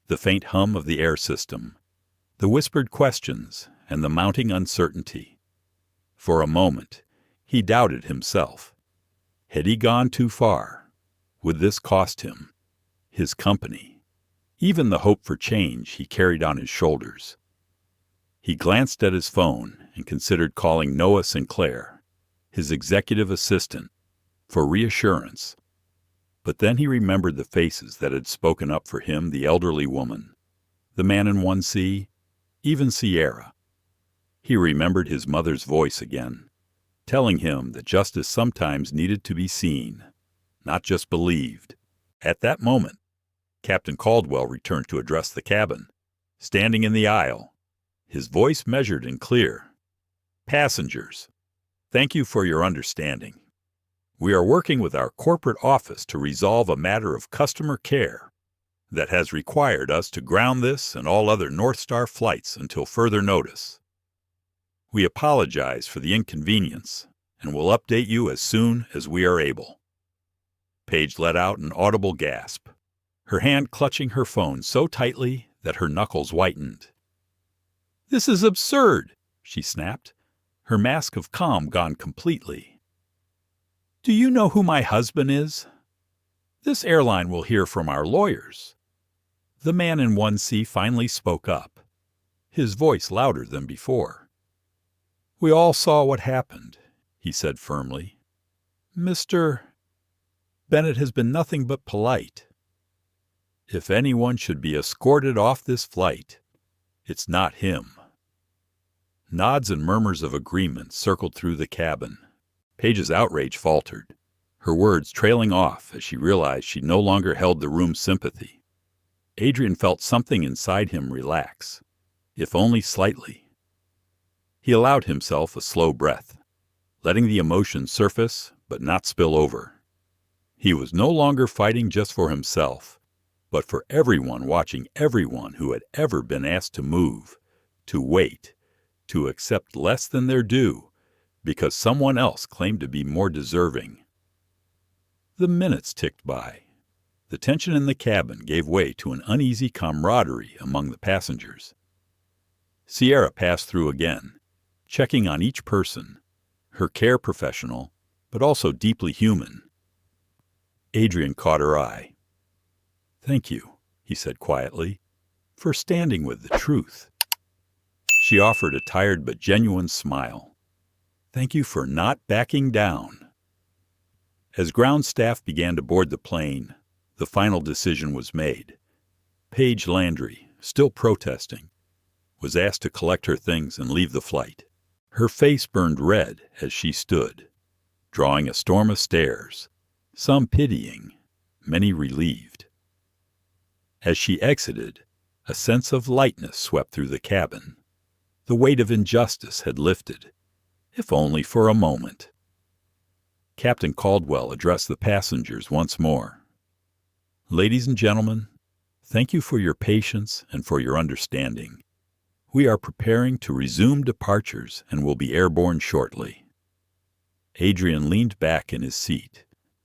the faint hum of the air system, the whispered questions, and the mounting uncertainty. For a moment, he doubted himself. Had he gone too far? Would this cost him? His company? Even the hope for change he carried on his shoulders. He glanced at his phone and considered calling Noah Sinclair, his executive assistant, for reassurance. But then he remembered the faces that had spoken up for him, the elderly woman, the man in 1C, even Sierra. He remembered his mother's voice again, telling him that justice sometimes needed to be seen, not just believed. At that moment, Captain Caldwell returned to address the cabin, standing in the aisle, his voice measured and clear. Passengers, thank you for your understanding. We are working with our corporate office to resolve a matter of customer care that has required us to ground this and all other Northstar flights until further notice. We apologize for the inconvenience and will update you as soon as we are able. Paige let out an audible gasp, her hand clutching her phone so tightly that her knuckles whitened. This is absurd, she snapped, her mask of calm gone completely. Do you know who my husband is? This airline will hear from our lawyers. The man in 1C finally spoke up, his voice louder than before. We all saw what happened, he said firmly. Mr. Bennett has been nothing but polite. If anyone should be escorted off this flight, it's not him. Nods and murmurs of agreement circled through the cabin. Paige's outrage faltered, her words trailing off as she realized she no longer held the room's sympathy. Adrian felt something inside him relax, if only slightly. He allowed himself a slow breath, letting the emotion surface but not spill over. He was no longer fighting just for himself, but for everyone watching everyone who had ever been asked to move, to wait, to accept less than their due, because someone else claimed to be more deserving. The minutes ticked by. The tension in the cabin gave way to an uneasy camaraderie among the passengers. Sierra passed through again, checking on each person, her care professional, but also deeply human. Adrian caught her eye. "Thank you," he said quietly, "for standing with the truth." She offered a tired but genuine smile. "Thank you for not backing down." As ground staff began to board the plane, the final decision was made. Paige Landry, still protesting, was asked to collect her things and leave the flight. Her face burned red as she stood, drawing a storm of stares, some pitying, many relieved. As she exited, a sense of lightness swept through the cabin. The weight of injustice had lifted, if only for a moment. Captain Caldwell addressed the passengers once more. "Ladies and gentlemen, thank you for your patience and for your understanding. We are preparing to resume departures and will be airborne shortly." Adrian leaned back in his seat,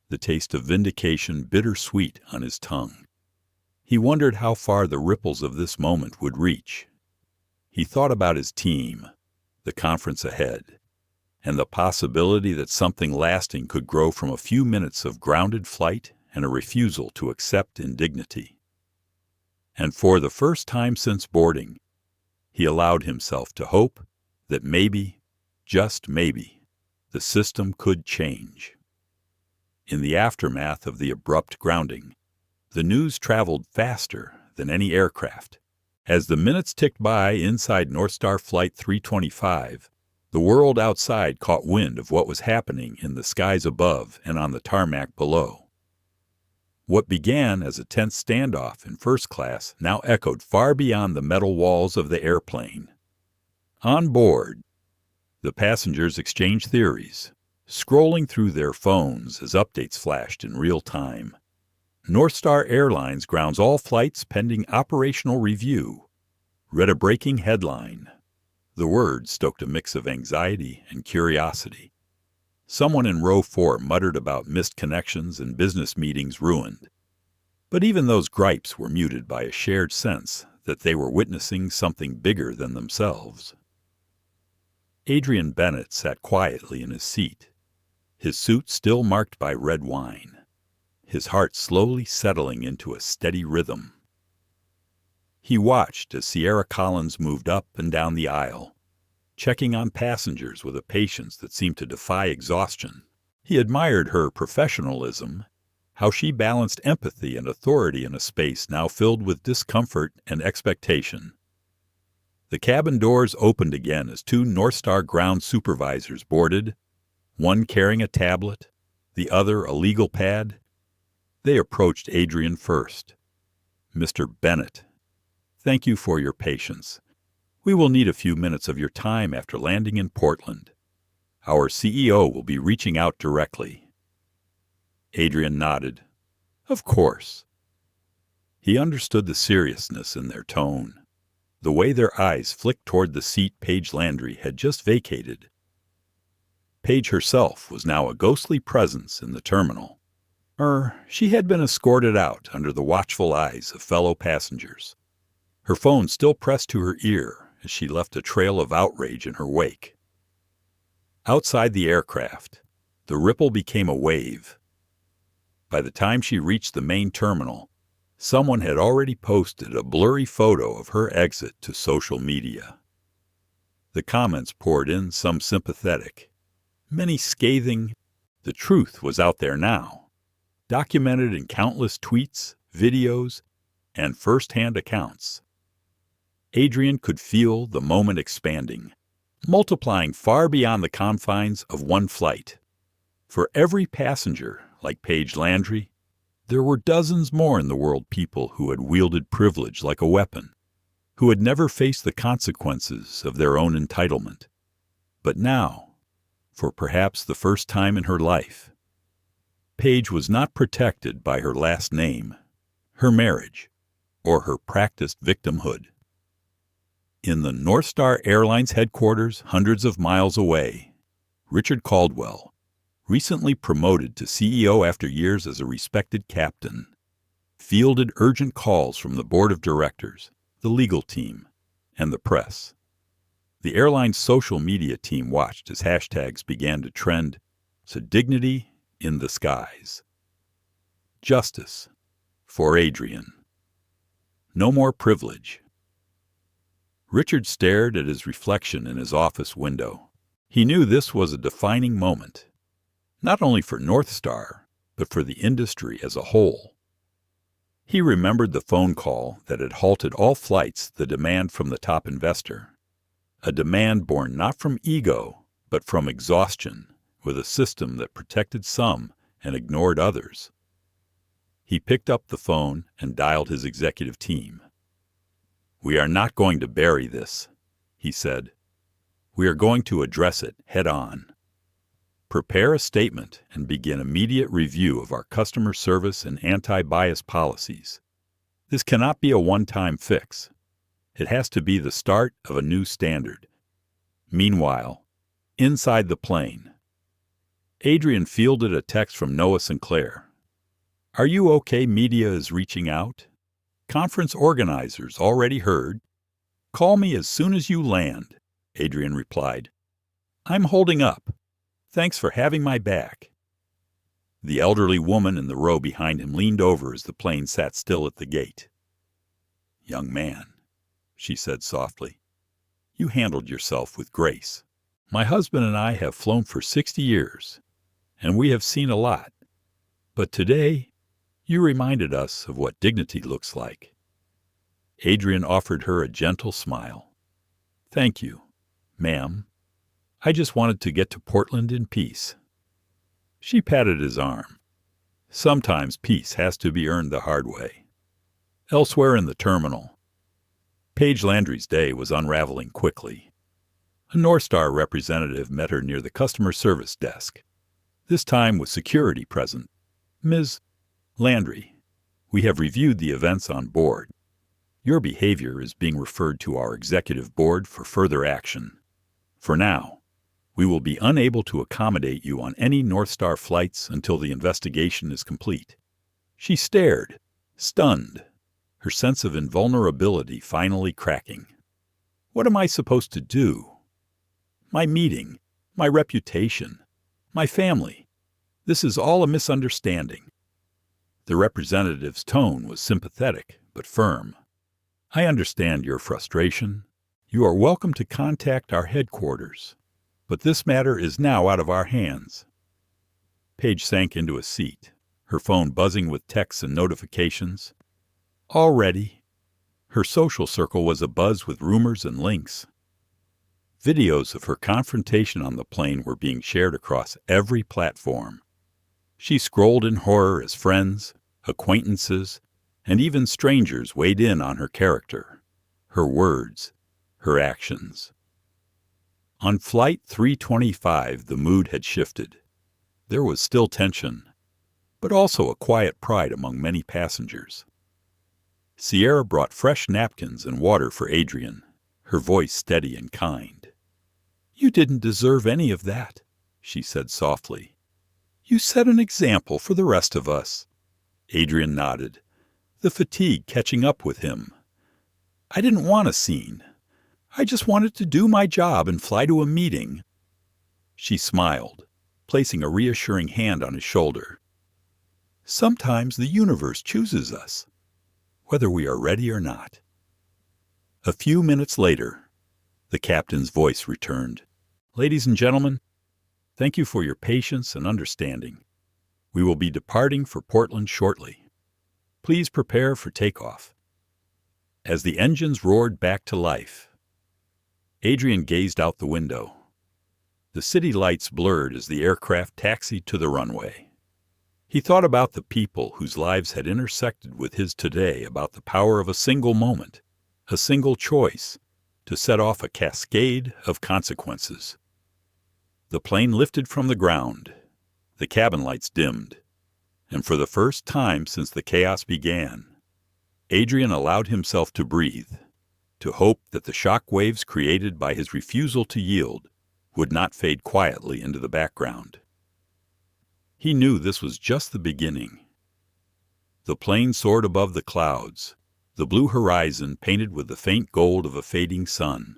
the taste of vindication bittersweet on his tongue. He wondered how far the ripples of this moment would reach. He thought about his team, the conference ahead, and the possibility that something lasting could grow from a few minutes of grounded flight and a refusal to accept indignity. And for the first time since boarding, he allowed himself to hope that maybe, just maybe, the system could change. In the aftermath of the abrupt grounding, the news traveled faster than any aircraft. As the minutes ticked by inside Northstar Flight 325, the world outside caught wind of what was happening in the skies above and on the tarmac below. What began as a tense standoff in first class now echoed far beyond the metal walls of the airplane. On board, the passengers exchanged theories, scrolling through their phones as updates flashed in real time. Northstar Airlines grounds all flights pending operational review, read a breaking headline. The words stoked a mix of anxiety and curiosity. Someone in row 4 muttered about missed connections and business meetings ruined. But even those gripes were muted by a shared sense that they were witnessing something bigger than themselves. Adrian Bennett sat quietly in his seat, his suit still marked by red wine, his heart slowly settling into a steady rhythm. He watched as Sierra Collins moved up and down the aisle, checking on passengers with a patience that seemed to defy exhaustion. He admired her professionalism, how she balanced empathy and authority in a space now filled with discomfort and expectation. The cabin doors opened again as 2 Northstar ground supervisors boarded, one carrying a tablet, the other a legal pad. They approached Adrian first. "Mr. Bennett, thank you for your patience. We will need a few minutes of your time after landing in Portland. Our CEO will be reaching out directly." Adrian nodded. "Of course." He understood the seriousness in their tone, the way their eyes flicked toward the seat Paige Landry had just vacated. Paige herself was now a ghostly presence in the terminal. She had been escorted out under the watchful eyes of fellow passengers, her phone still pressed to her ear as she left a trail of outrage in her wake. Outside the aircraft, the ripple became a wave. By the time she reached the main terminal, someone had already posted a blurry photo of her exit to social media. The comments poured in, some sympathetic, many scathing. The truth was out there now, documented in countless tweets, videos, and first-hand accounts. Adrian could feel the moment expanding, multiplying far beyond the confines of one flight. For every passenger, like Paige Landry, there were dozens more in the world, people who had wielded privilege like a weapon, who had never faced the consequences of their own entitlement. But now, for perhaps the first time in her life, Paige was not protected by her last name, her marriage, or her practiced victimhood. In the Northstar Airlines headquarters hundreds of miles away, Richard Caldwell, recently promoted to CEO after years as a respected captain, fielded urgent calls from the board of directors, the legal team, and the press. The airline's social media team watched as hashtags began to trend to dignity in the skies. Justice for Adrian. No more privilege. Richard stared at his reflection in his office window. He knew this was a defining moment, not only for North Star, but for the industry as a whole. He remembered the phone call that had halted all flights, the demand from the top investor, a demand born not from ego, but from exhaustion, with a system that protected some and ignored others. He picked up the phone and dialed his executive team. "We are not going to bury this," he said. "We are going to address it head on. Prepare a statement and begin immediate review of our customer service and anti-bias policies. This cannot be a one-time fix. It has to be the start of a new standard." Meanwhile, inside the plane, Adrian fielded a text from Noah Sinclair. "Are you okay? Media is reaching out. Conference organizers already heard. Call me as soon as you land," Adrian replied. "I'm holding up. Thanks for having my back." The elderly woman in the row behind him leaned over as the plane sat still at the gate. "Young man," she said softly, "you handled yourself with grace. My husband and I have flown for 60 years, and we have seen a lot. But today, you reminded us of what dignity looks like." Adrian offered her a gentle smile. "Thank you, ma'am. I just wanted to get to Portland in peace." She patted his arm. Sometimes peace has to be earned the hard way. Elsewhere in the terminal, Paige Landry's day was unraveling quickly. A North Star representative met her near the customer service desk, this time with security present. "Ms. Landry, we have reviewed the events on board. Your behavior is being referred to our executive board for further action. For now, we will be unable to accommodate you on any North Star flights until the investigation is complete." She stared, stunned, her sense of invulnerability finally cracking. "What am I supposed to do? My meeting, my reputation, my family. This is all a misunderstanding." The representative's tone was sympathetic but firm. "I understand your frustration. You are welcome to contact our headquarters, but this matter is now out of our hands." Paige sank into a seat, her phone buzzing with texts and notifications. Already, her social circle was abuzz with rumors and links. Videos of her confrontation on the plane were being shared across every platform. She scrolled in horror as friends, acquaintances, and even strangers weighed in on her character, her words, her actions. On Flight 325, the mood had shifted. There was still tension, but also a quiet pride among many passengers. Sierra brought fresh napkins and water for Adrian, her voice steady and kind. "You didn't deserve any of that," she said softly. "You set an example for the rest of us." Adrian nodded, the fatigue catching up with him. "I didn't want a scene. I just wanted to do my job and fly to a meeting." She smiled, placing a reassuring hand on his shoulder. "Sometimes the universe chooses us, whether we are ready or not." A few minutes later, the captain's voice returned. "Ladies and gentlemen, thank you for your patience and understanding. We will be departing for Portland shortly. Please prepare for takeoff." As the engines roared back to life, Adrian gazed out the window. The city lights blurred as the aircraft taxied to the runway. He thought about the people whose lives had intersected with his today, about the power of a single moment, a single choice, to set off a cascade of consequences. The plane lifted from the ground. The cabin lights dimmed. And for the first time since the chaos began, Adrian allowed himself to breathe, to hope that the shock waves created by his refusal to yield would not fade quietly into the background. He knew this was just the beginning. The plane soared above the clouds, the blue horizon painted with the faint gold of a fading sun.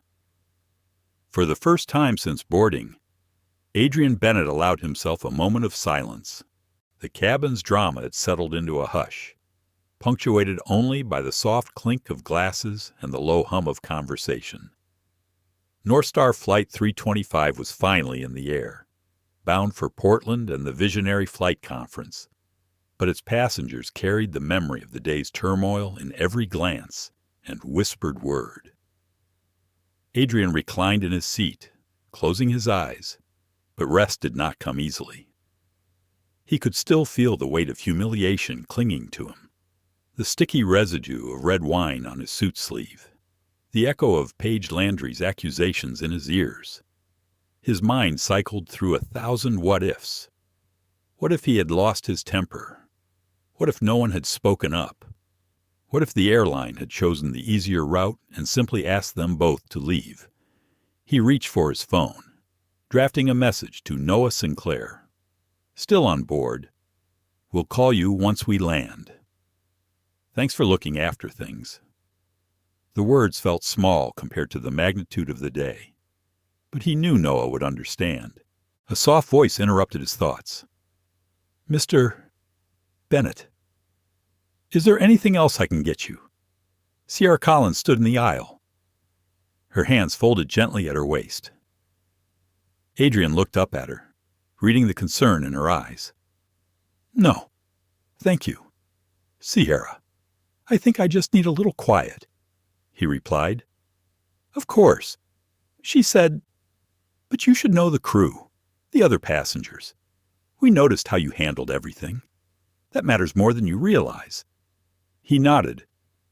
For the first time since boarding, Adrian Bennett allowed himself a moment of silence. The cabin's drama had settled into a hush, punctuated only by the soft clink of glasses and the low hum of conversation. Northstar Flight 325 was finally in the air, bound for Portland and the Visionary Flight Conference, but its passengers carried the memory of the day's turmoil in every glance and whispered word. Adrian reclined in his seat, closing his eyes, but rest did not come easily. He could still feel the weight of humiliation clinging to him, the sticky residue of red wine on his suit sleeve, the echo of Paige Landry's accusations in his ears. His mind cycled through 1,000 what-ifs. What if he had lost his temper? What if no one had spoken up? What if the airline had chosen the easier route and simply asked them both to leave? He reached for his phone, drafting a message to Noah Sinclair. Still on board. We'll call you once we land. Thanks for looking after things. The words felt small compared to the magnitude of the day, but he knew Noah would understand. A soft voice interrupted his thoughts. Mr. Bennett, is there anything else I can get you? Sierra Collins stood in the aisle, her hands folded gently at her waist. Adrian looked up at her, reading the concern in her eyes. No, thank you. Sierra, I think I just need a little quiet, he replied. Of course, she said, but you should know the crew, the other passengers. We noticed how you handled everything. That matters more than you realize. He nodded,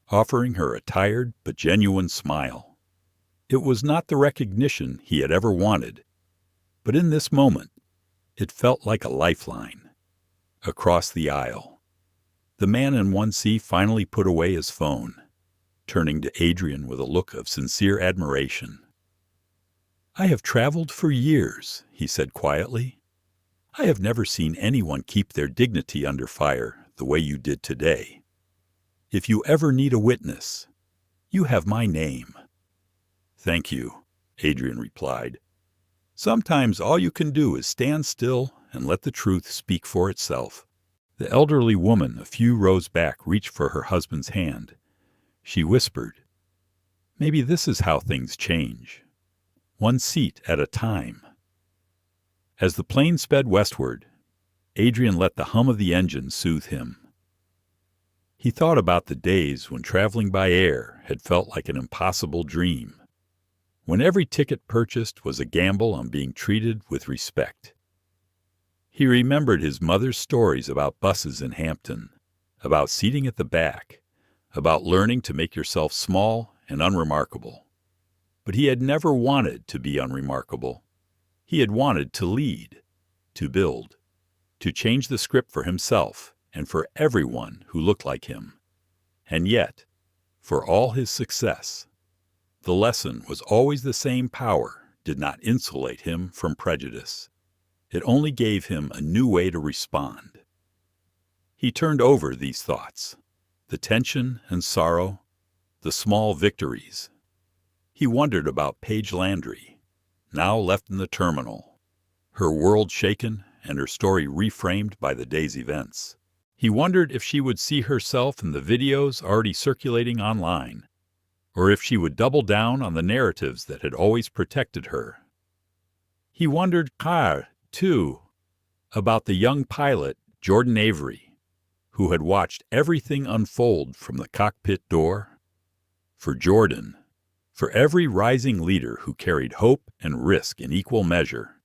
offering her a tired but genuine smile. It was not the recognition he had ever wanted, but in this moment, it felt like a lifeline. Across the aisle, the man in 1C finally put away his phone, turning to Adrian with a look of sincere admiration. I have traveled for years, he said quietly. I have never seen anyone keep their dignity under fire the way you did today. If you ever need a witness, you have my name. Thank you, Adrian replied. Sometimes all you can do is stand still and let the truth speak for itself. The elderly woman a few rows back reached for her husband's hand. She whispered, Maybe this is how things change. One seat at a time. As the plane sped westward, Adrian let the hum of the engine soothe him. He thought about the days when traveling by air had felt like an impossible dream, when every ticket purchased was a gamble on being treated with respect. He remembered his mother's stories about buses in Hampton, about seating at the back, about learning to make yourself small and unremarkable. But he had never wanted to be unremarkable. He had wanted to lead, to build, to change the script for himself and for everyone who looked like him. And yet, for all his success, the lesson was always the same: power did not insulate him from prejudice. It only gave him a new way to respond. He turned over these thoughts, the tension and sorrow, the small victories. He wondered about Paige Landry, now left in the terminal, her world shaken and her story reframed by the day's events. He wondered if she would see herself in the videos already circulating online, or if she would double down on the narratives that had always protected her. He wondered, too, about the young pilot, Jordan Avery, who had watched everything unfold from the cockpit door. For Jordan, for every rising leader who carried hope and risk in equal measure,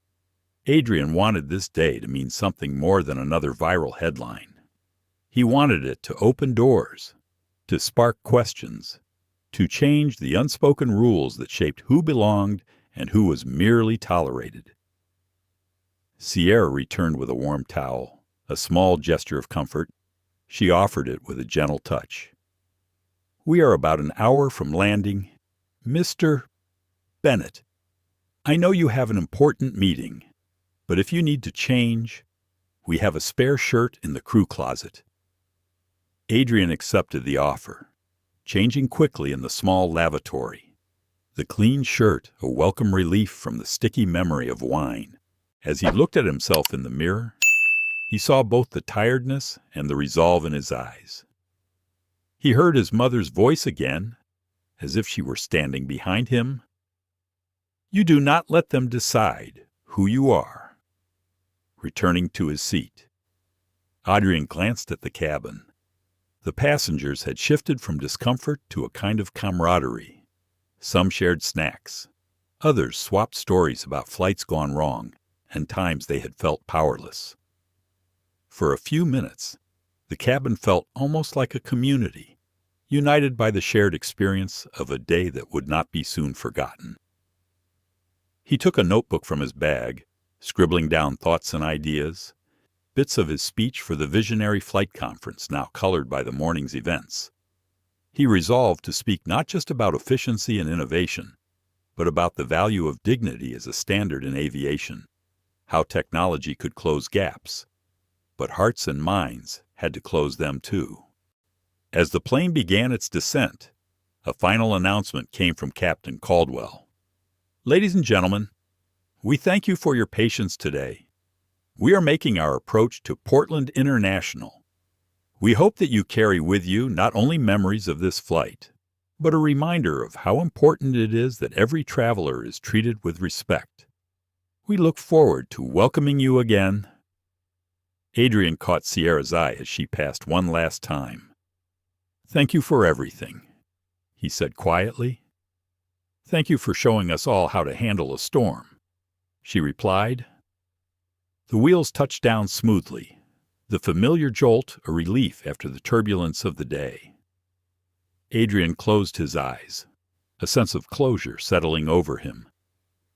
Adrian wanted this day to mean something more than another viral headline. He wanted it to open doors, to spark questions, to change the unspoken rules that shaped who belonged and who was merely tolerated. Sierra returned with a warm towel, a small gesture of comfort. She offered it with a gentle touch. We are about an hour from landing. Mr. Bennett, I know you have an important meeting, but if you need to change, we have a spare shirt in the crew closet. Adrian accepted the offer, changing quickly in the small lavatory. The clean shirt a welcome relief from the sticky memory of wine. As he looked at himself in the mirror, he saw both the tiredness and the resolve in his eyes. He heard his mother's voice again, as if she were standing behind him. "You do not let them decide who you are." Returning to his seat, Adrian glanced at the cabin. The passengers had shifted from discomfort to a kind of camaraderie. Some shared snacks. Others swapped stories about flights gone wrong and times they had felt powerless. For a few minutes, the cabin felt almost like a community, united by the shared experience of a day that would not be soon forgotten. He took a notebook from his bag, scribbling down thoughts and ideas, bits of his speech for the visionary flight conference now colored by the morning's events. He resolved to speak not just about efficiency and innovation, but about the value of dignity as a standard in aviation, how technology could close gaps, but hearts and minds had to close them too. As the plane began its descent, a final announcement came from Captain Caldwell. "Ladies and gentlemen, we thank you for your patience today. We are making our approach to Portland International. We hope that you carry with you not only memories of this flight, but a reminder of how important it is that every traveler is treated with respect. We look forward to welcoming you again." Adrian caught Sierra's eye as she passed one last time. "Thank you for everything," he said quietly. "Thank you for showing us all how to handle a storm," she replied. The wheels touched down smoothly, the familiar jolt a relief after the turbulence of the day. Adrian closed his eyes, a sense of closure settling over him.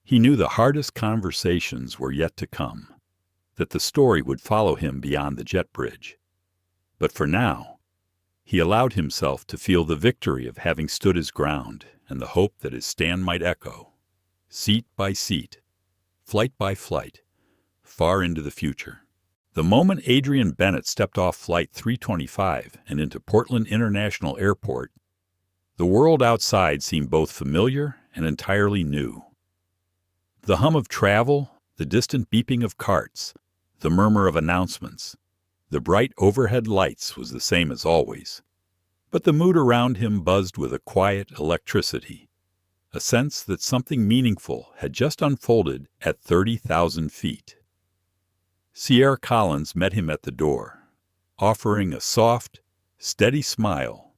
He knew the hardest conversations were yet to come, that the story would follow him beyond the jet bridge. But for now, he allowed himself to feel the victory of having stood his ground and the hope that his stand might echo, seat by seat, flight by flight, far into the future. The moment Adrian Bennett stepped off Flight 325 and into Portland International Airport, the world outside seemed both familiar and entirely new. The hum of travel, the distant beeping of carts, the murmur of announcements, the bright overhead lights was the same as always. But the mood around him buzzed with a quiet electricity, a sense that something meaningful had just unfolded at 30,000 feet. Sierra Collins met him at the door, offering a soft, steady smile.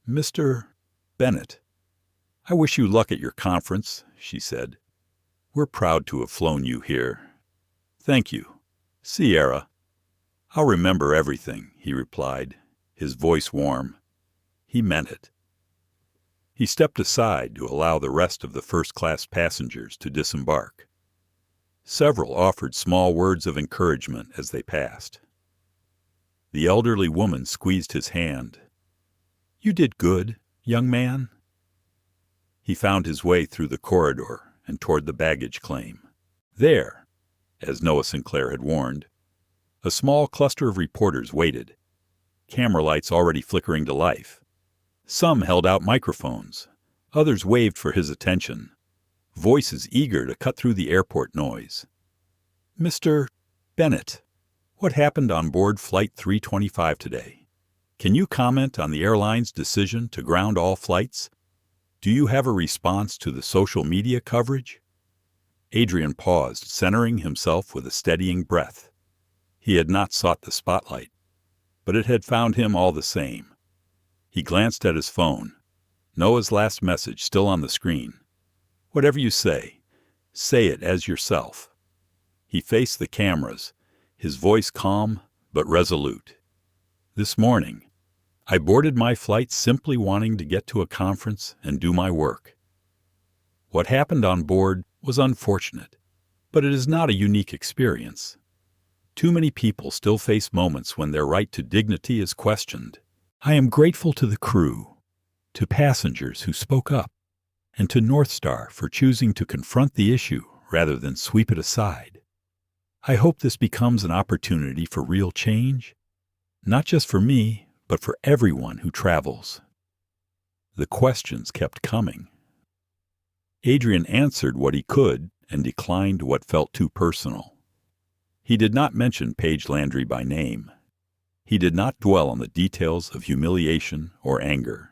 "Mr. Bennett, I wish you luck at your conference," she said. "We're proud to have flown you here." "Thank you, Sierra. I'll remember everything," he replied, his voice warm. He meant it. He stepped aside to allow the rest of the first-class passengers to disembark. Several offered small words of encouragement as they passed. The elderly woman squeezed his hand. "You did good, young man." He found his way through the corridor and toward the baggage claim. There, as Noah Sinclair had warned, a small cluster of reporters waited, camera lights already flickering to life. Some held out microphones, others waved for his attention, voices eager to cut through the airport noise. "Mr. Bennett, what happened on board Flight 325 today? Can you comment on the airline's decision to ground all flights? Do you have a response to the social media coverage?" Adrian paused, centering himself with a steadying breath. He had not sought the spotlight, but it had found him all the same. He glanced at his phone, Noah's last message still on the screen. "Whatever you say it as yourself." He faced the cameras, his voice calm but resolute. "This morning, I boarded my flight simply wanting to get to a conference and do my work. What happened on board was unfortunate, but it is not a unique experience. Too many people still face moments when their right to dignity is questioned. I am grateful to the crew, to passengers who spoke up, and to North Star for choosing to confront the issue rather than sweep it aside. I hope this becomes an opportunity for real change, not just for me, but for everyone who travels. The questions kept coming. Adrian answered what he could and declined what felt too personal. He did not mention Paige Landry by name. He did not dwell on the details of humiliation or anger.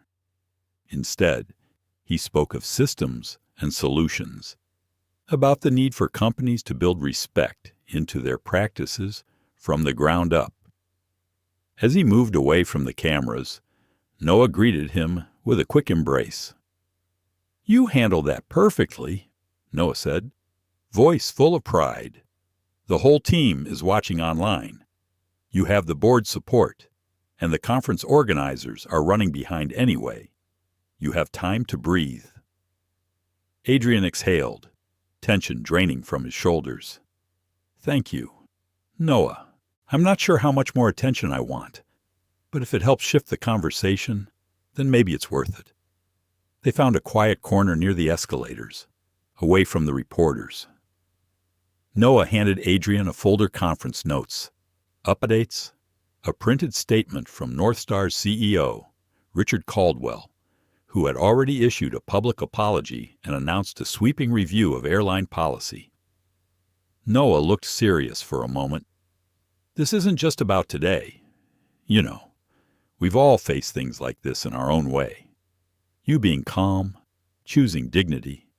Instead, he spoke of systems and solutions, about the need for companies to build respect into their practices from the ground up. As he moved away from the cameras, Noah greeted him with a quick embrace. "You handled that perfectly," Noah said, voice full of pride. "The whole team is watching online. You have the board's support, and the conference organizers are running behind anyway. You have time to breathe." Adrian exhaled, tension draining from his shoulders. "Thank you. Noah, I'm not sure how much more attention I want, but if it helps shift the conversation, then maybe it's worth it." They found a quiet corner near the escalators, away from the reporters. Noah handed Adrian a folder conference notes, updates, a printed statement from Northstar's CEO, Richard Caldwell, who had already issued a public apology and announced a sweeping review of airline policy. Noah looked serious for a moment. "This isn't just about today. You know, we've all faced things like this in our own way. You being calm, choosing dignity,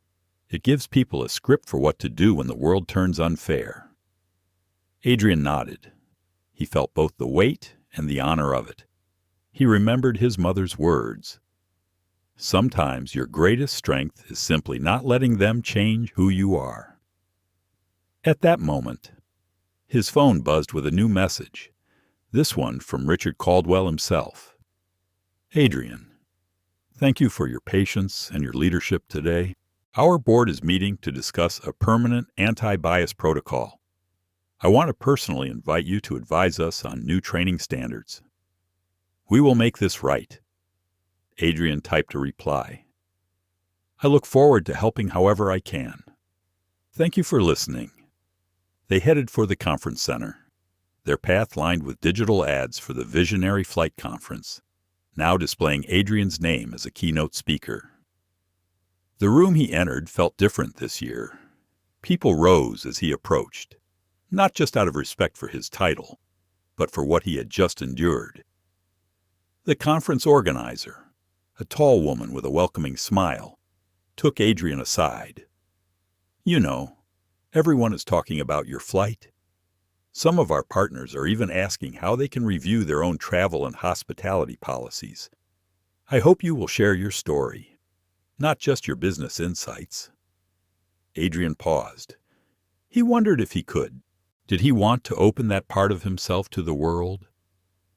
it gives people a script for what to do when the world turns unfair." Adrian nodded. He felt both the weight and the honor of it. He remembered his mother's words. Sometimes your greatest strength is simply not letting them change who you are. At that moment, his phone buzzed with a new message, this one from Richard Caldwell himself. "Adrian, thank you for your patience and your leadership today. Our board is meeting to discuss a permanent anti-bias protocol. I want to personally invite you to advise us on new training standards. We will make this right." Adrian typed a reply. "I look forward to helping however I can. Thank you for listening." They headed for the conference center, their path lined with digital ads for the Visionary Flight Conference, now displaying Adrian's name as a keynote speaker. The room he entered felt different this year. People rose as he approached, not just out of respect for his title, but for what he had just endured. The conference organizer, a tall woman with a welcoming smile, took Adrian aside. "You know, everyone is talking about your flight. Some of our partners are even asking how they can review their own travel and hospitality policies. I hope you will share your story, not just your business insights." Adrian paused. He wondered if he could. Did he want to open that part of himself to the world?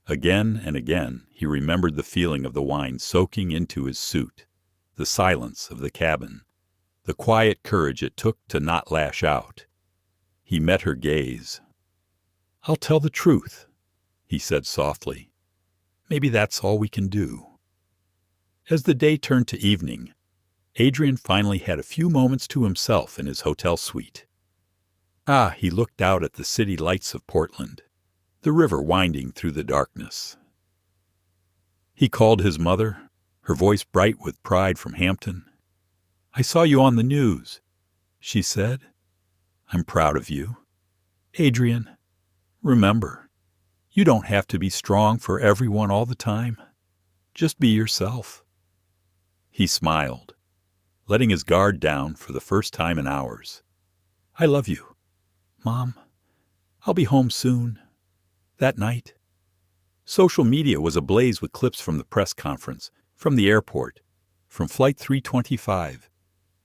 Again and again, he remembered the feeling of the wine soaking into his suit, the silence of the cabin, the quiet courage it took to not lash out. He met her gaze. "I'll tell the truth," he said softly. "Maybe that's all we can do." As the day turned to evening, Adrian finally had a few moments to himself in his hotel suite. He looked out at the city lights of Portland, the river winding through the darkness. He called his mother, her voice bright with pride from Hampton. "I saw you on the news," she said. "I'm proud of you. Adrian, remember, you don't have to be strong for everyone all the time. Just be yourself." He smiled, letting his guard down for the first time in hours. "I love you, Mom. I'll be home soon." That night, social media was ablaze with clips from the press conference, from the airport, from Flight 325.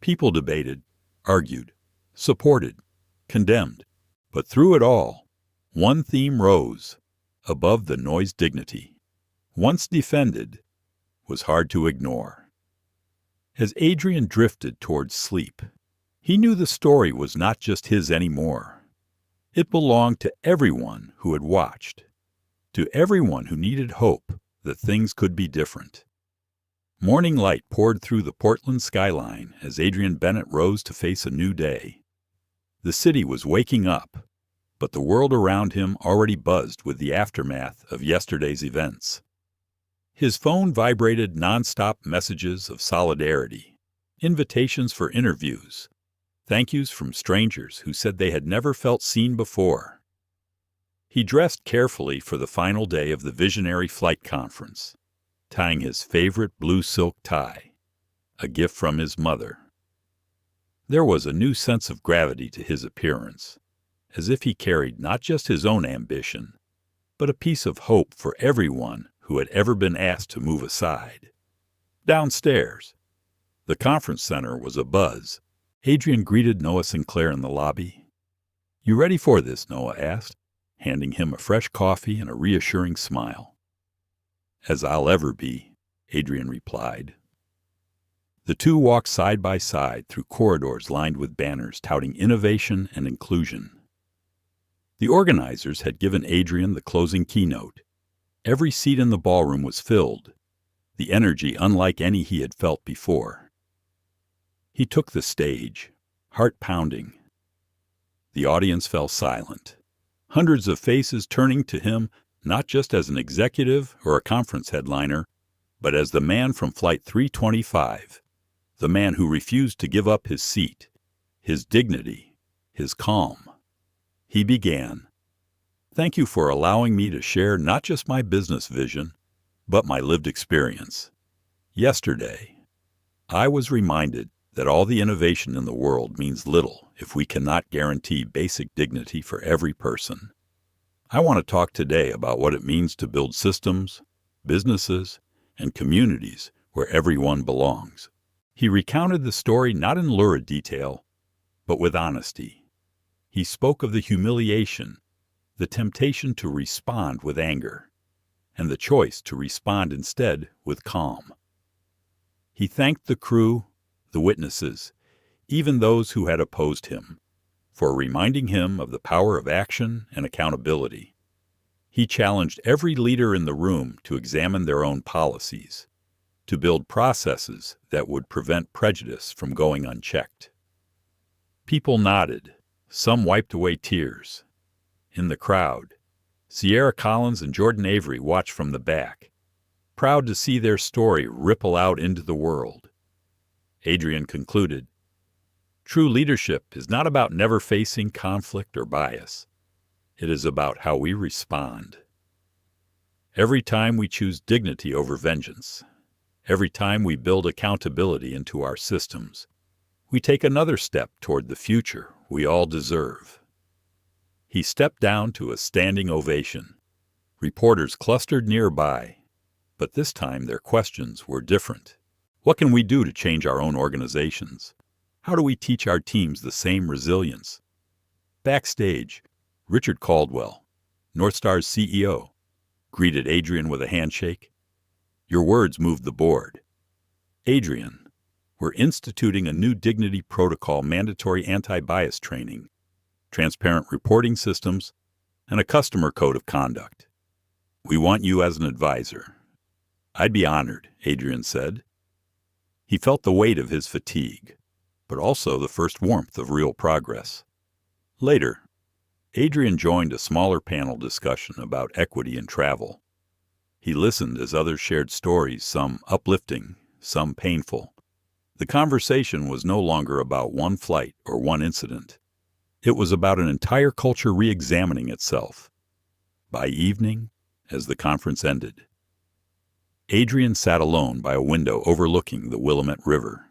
People debated, argued, supported, condemned. But through it all, one theme rose, above the noise dignity. Once defended, was hard to ignore. As Adrian drifted towards sleep, he knew the story was not just his anymore. It belonged to everyone who had watched, to everyone who needed hope that things could be different. Morning light poured through the Portland skyline as Adrian Bennett rose to face a new day. The city was waking up, but the world around him already buzzed with the aftermath of yesterday's events. His phone vibrated nonstop messages of solidarity, invitations for interviews, thank yous from strangers who said they had never felt seen before. He dressed carefully for the final day of the Visionary Flight Conference, tying his favorite blue silk tie, a gift from his mother. There was a new sense of gravity to his appearance, as if he carried not just his own ambition, but a piece of hope for everyone who had ever been asked to move aside. Downstairs, the conference center was abuzz. Adrian greeted Noah Sinclair in the lobby. "You ready for this?" Noah asked, handing him a fresh coffee and a reassuring smile. "As I'll ever be," Adrian replied. The two walked side by side through corridors lined with banners touting innovation and inclusion. The organizers had given Adrian the closing keynote. Every seat in the ballroom was filled, the energy unlike any he had felt before. He took the stage, heart pounding. The audience fell silent, hundreds of faces turning to him not just as an executive or a conference headliner, but as the man from Flight 325, the man who refused to give up his seat, his dignity, his calm. He began, "Thank you for allowing me to share not just my business vision, but my lived experience. Yesterday, I was reminded that all the innovation in the world means little if we cannot guarantee basic dignity for every person. I want to talk today about what it means to build systems, businesses, and communities where everyone belongs." He recounted the story not in lurid detail, but with honesty. He spoke of the humiliation, the temptation to respond with anger, and the choice to respond instead with calm. He thanked the crew, the witnesses, even those who had opposed him, for reminding him of the power of action and accountability. He challenged every leader in the room to examine their own policies, to build processes that would prevent prejudice from going unchecked. People nodded, some wiped away tears. In the crowd, Sierra Collins and Jordan Avery watched from the back, proud to see their story ripple out into the world. Adrian concluded, "True leadership is not about never facing conflict or bias. It is about how we respond. Every time we choose dignity over vengeance, every time we build accountability into our systems, we take another step toward the future we all deserve." He stepped down to a standing ovation. Reporters clustered nearby, but this time their questions were different. What can we do to change our own organizations? How do we teach our teams the same resilience? Backstage, Richard Caldwell, Northstar's CEO, greeted Adrian with a handshake. "Your words moved the board. Adrian, we're instituting a new dignity protocol, mandatory anti-bias training, transparent reporting systems, and a customer code of conduct. We want you as an advisor." "I'd be honored," Adrian said. He felt the weight of his fatigue, but also the first warmth of real progress. Later, Adrian joined a smaller panel discussion about equity in travel. He listened as others shared stories, some uplifting, some painful. The conversation was no longer about one flight or one incident. It was about an entire culture re-examining itself. By evening, as the conference ended, Adrian sat alone by a window overlooking the Willamette River.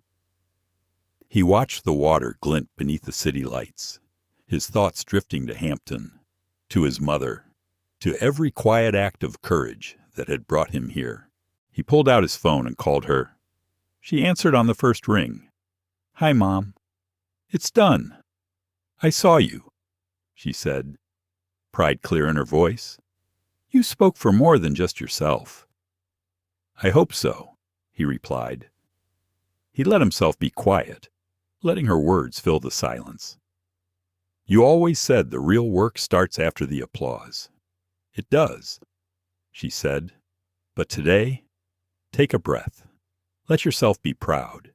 He watched the water glint beneath the city lights, his thoughts drifting to Hampton, to his mother, to every quiet act of courage that had brought him here. He pulled out his phone and called her. She answered on the first ring. "Hi, Mom. It's done. I saw you," she said, pride clear in her voice. "You spoke for more than just yourself." "I hope so," he replied. He let himself be quiet, letting her words fill the silence. "You always said the real work starts after the applause." "It does," she said. "But today, take a breath. Let yourself be proud."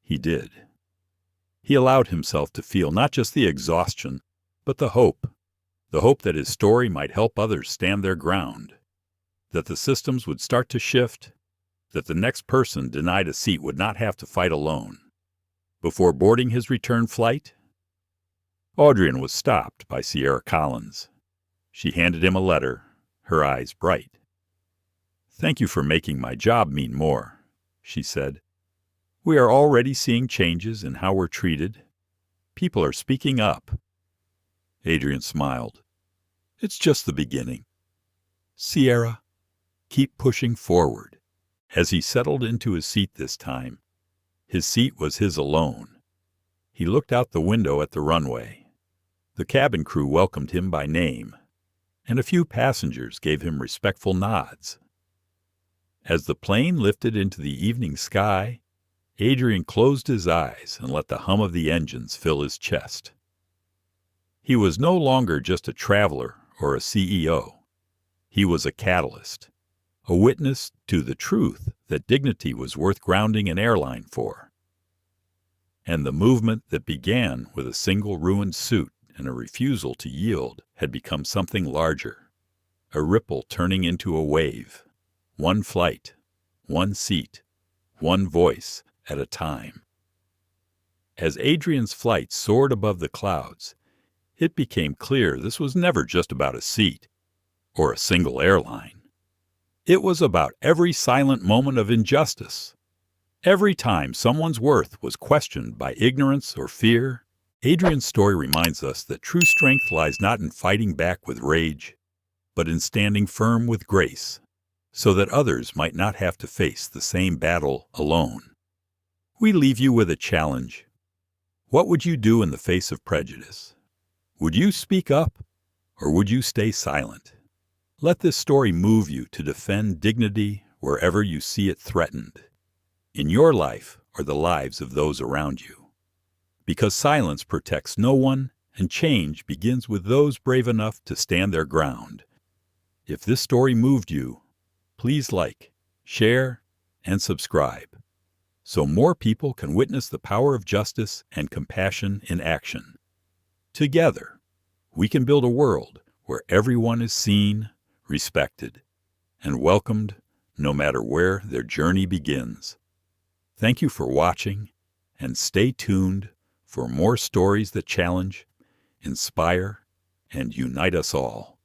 He did. He allowed himself to feel not just the exhaustion, but the hope that his story might help others stand their ground. that the systems would start to shift, that the next person denied a seat would not have to fight alone. Before boarding his return flight, Audrian was stopped by Sierra Collins. She handed him a letter, her eyes bright. "Thank you for making my job mean more," she said. "We are already seeing changes in how we're treated. People are speaking up." Adrian smiled. "It's just the beginning. Sierra, keep pushing forward." As he settled into his seat this time, his seat was his alone. He looked out the window at the runway. The cabin crew welcomed him by name, and a few passengers gave him respectful nods. As the plane lifted into the evening sky, Adrian closed his eyes and let the hum of the engines fill his chest. He was no longer just a traveler or a CEO. He was a catalyst, a witness to the truth that dignity was worth grounding an airline for. And the movement that began with a single ruined suit and a refusal to yield had become something larger, a ripple turning into a wave, one flight, one seat, one voice at a time. As Adrian's flight soared above the clouds, it became clear this was never just about a seat or a single airline. It was about every silent moment of injustice. Every time someone's worth was questioned by ignorance or fear, Adrian's story reminds us that true strength lies not in fighting back with rage, but in standing firm with grace, so that others might not have to face the same battle alone. We leave you with a challenge. What would you do in the face of prejudice? Would you speak up, or would you stay silent? Let this story move you to defend dignity wherever you see it threatened, in your life or the lives of those around you. Because silence protects no one, and change begins with those brave enough to stand their ground. If this story moved you, please like, share, and subscribe, so more people can witness the power of justice and compassion in action. Together, we can build a world where everyone is seen, respected, and welcomed no matter where their journey begins. Thank you for watching, and stay tuned for more stories that challenge, inspire, and unite us all.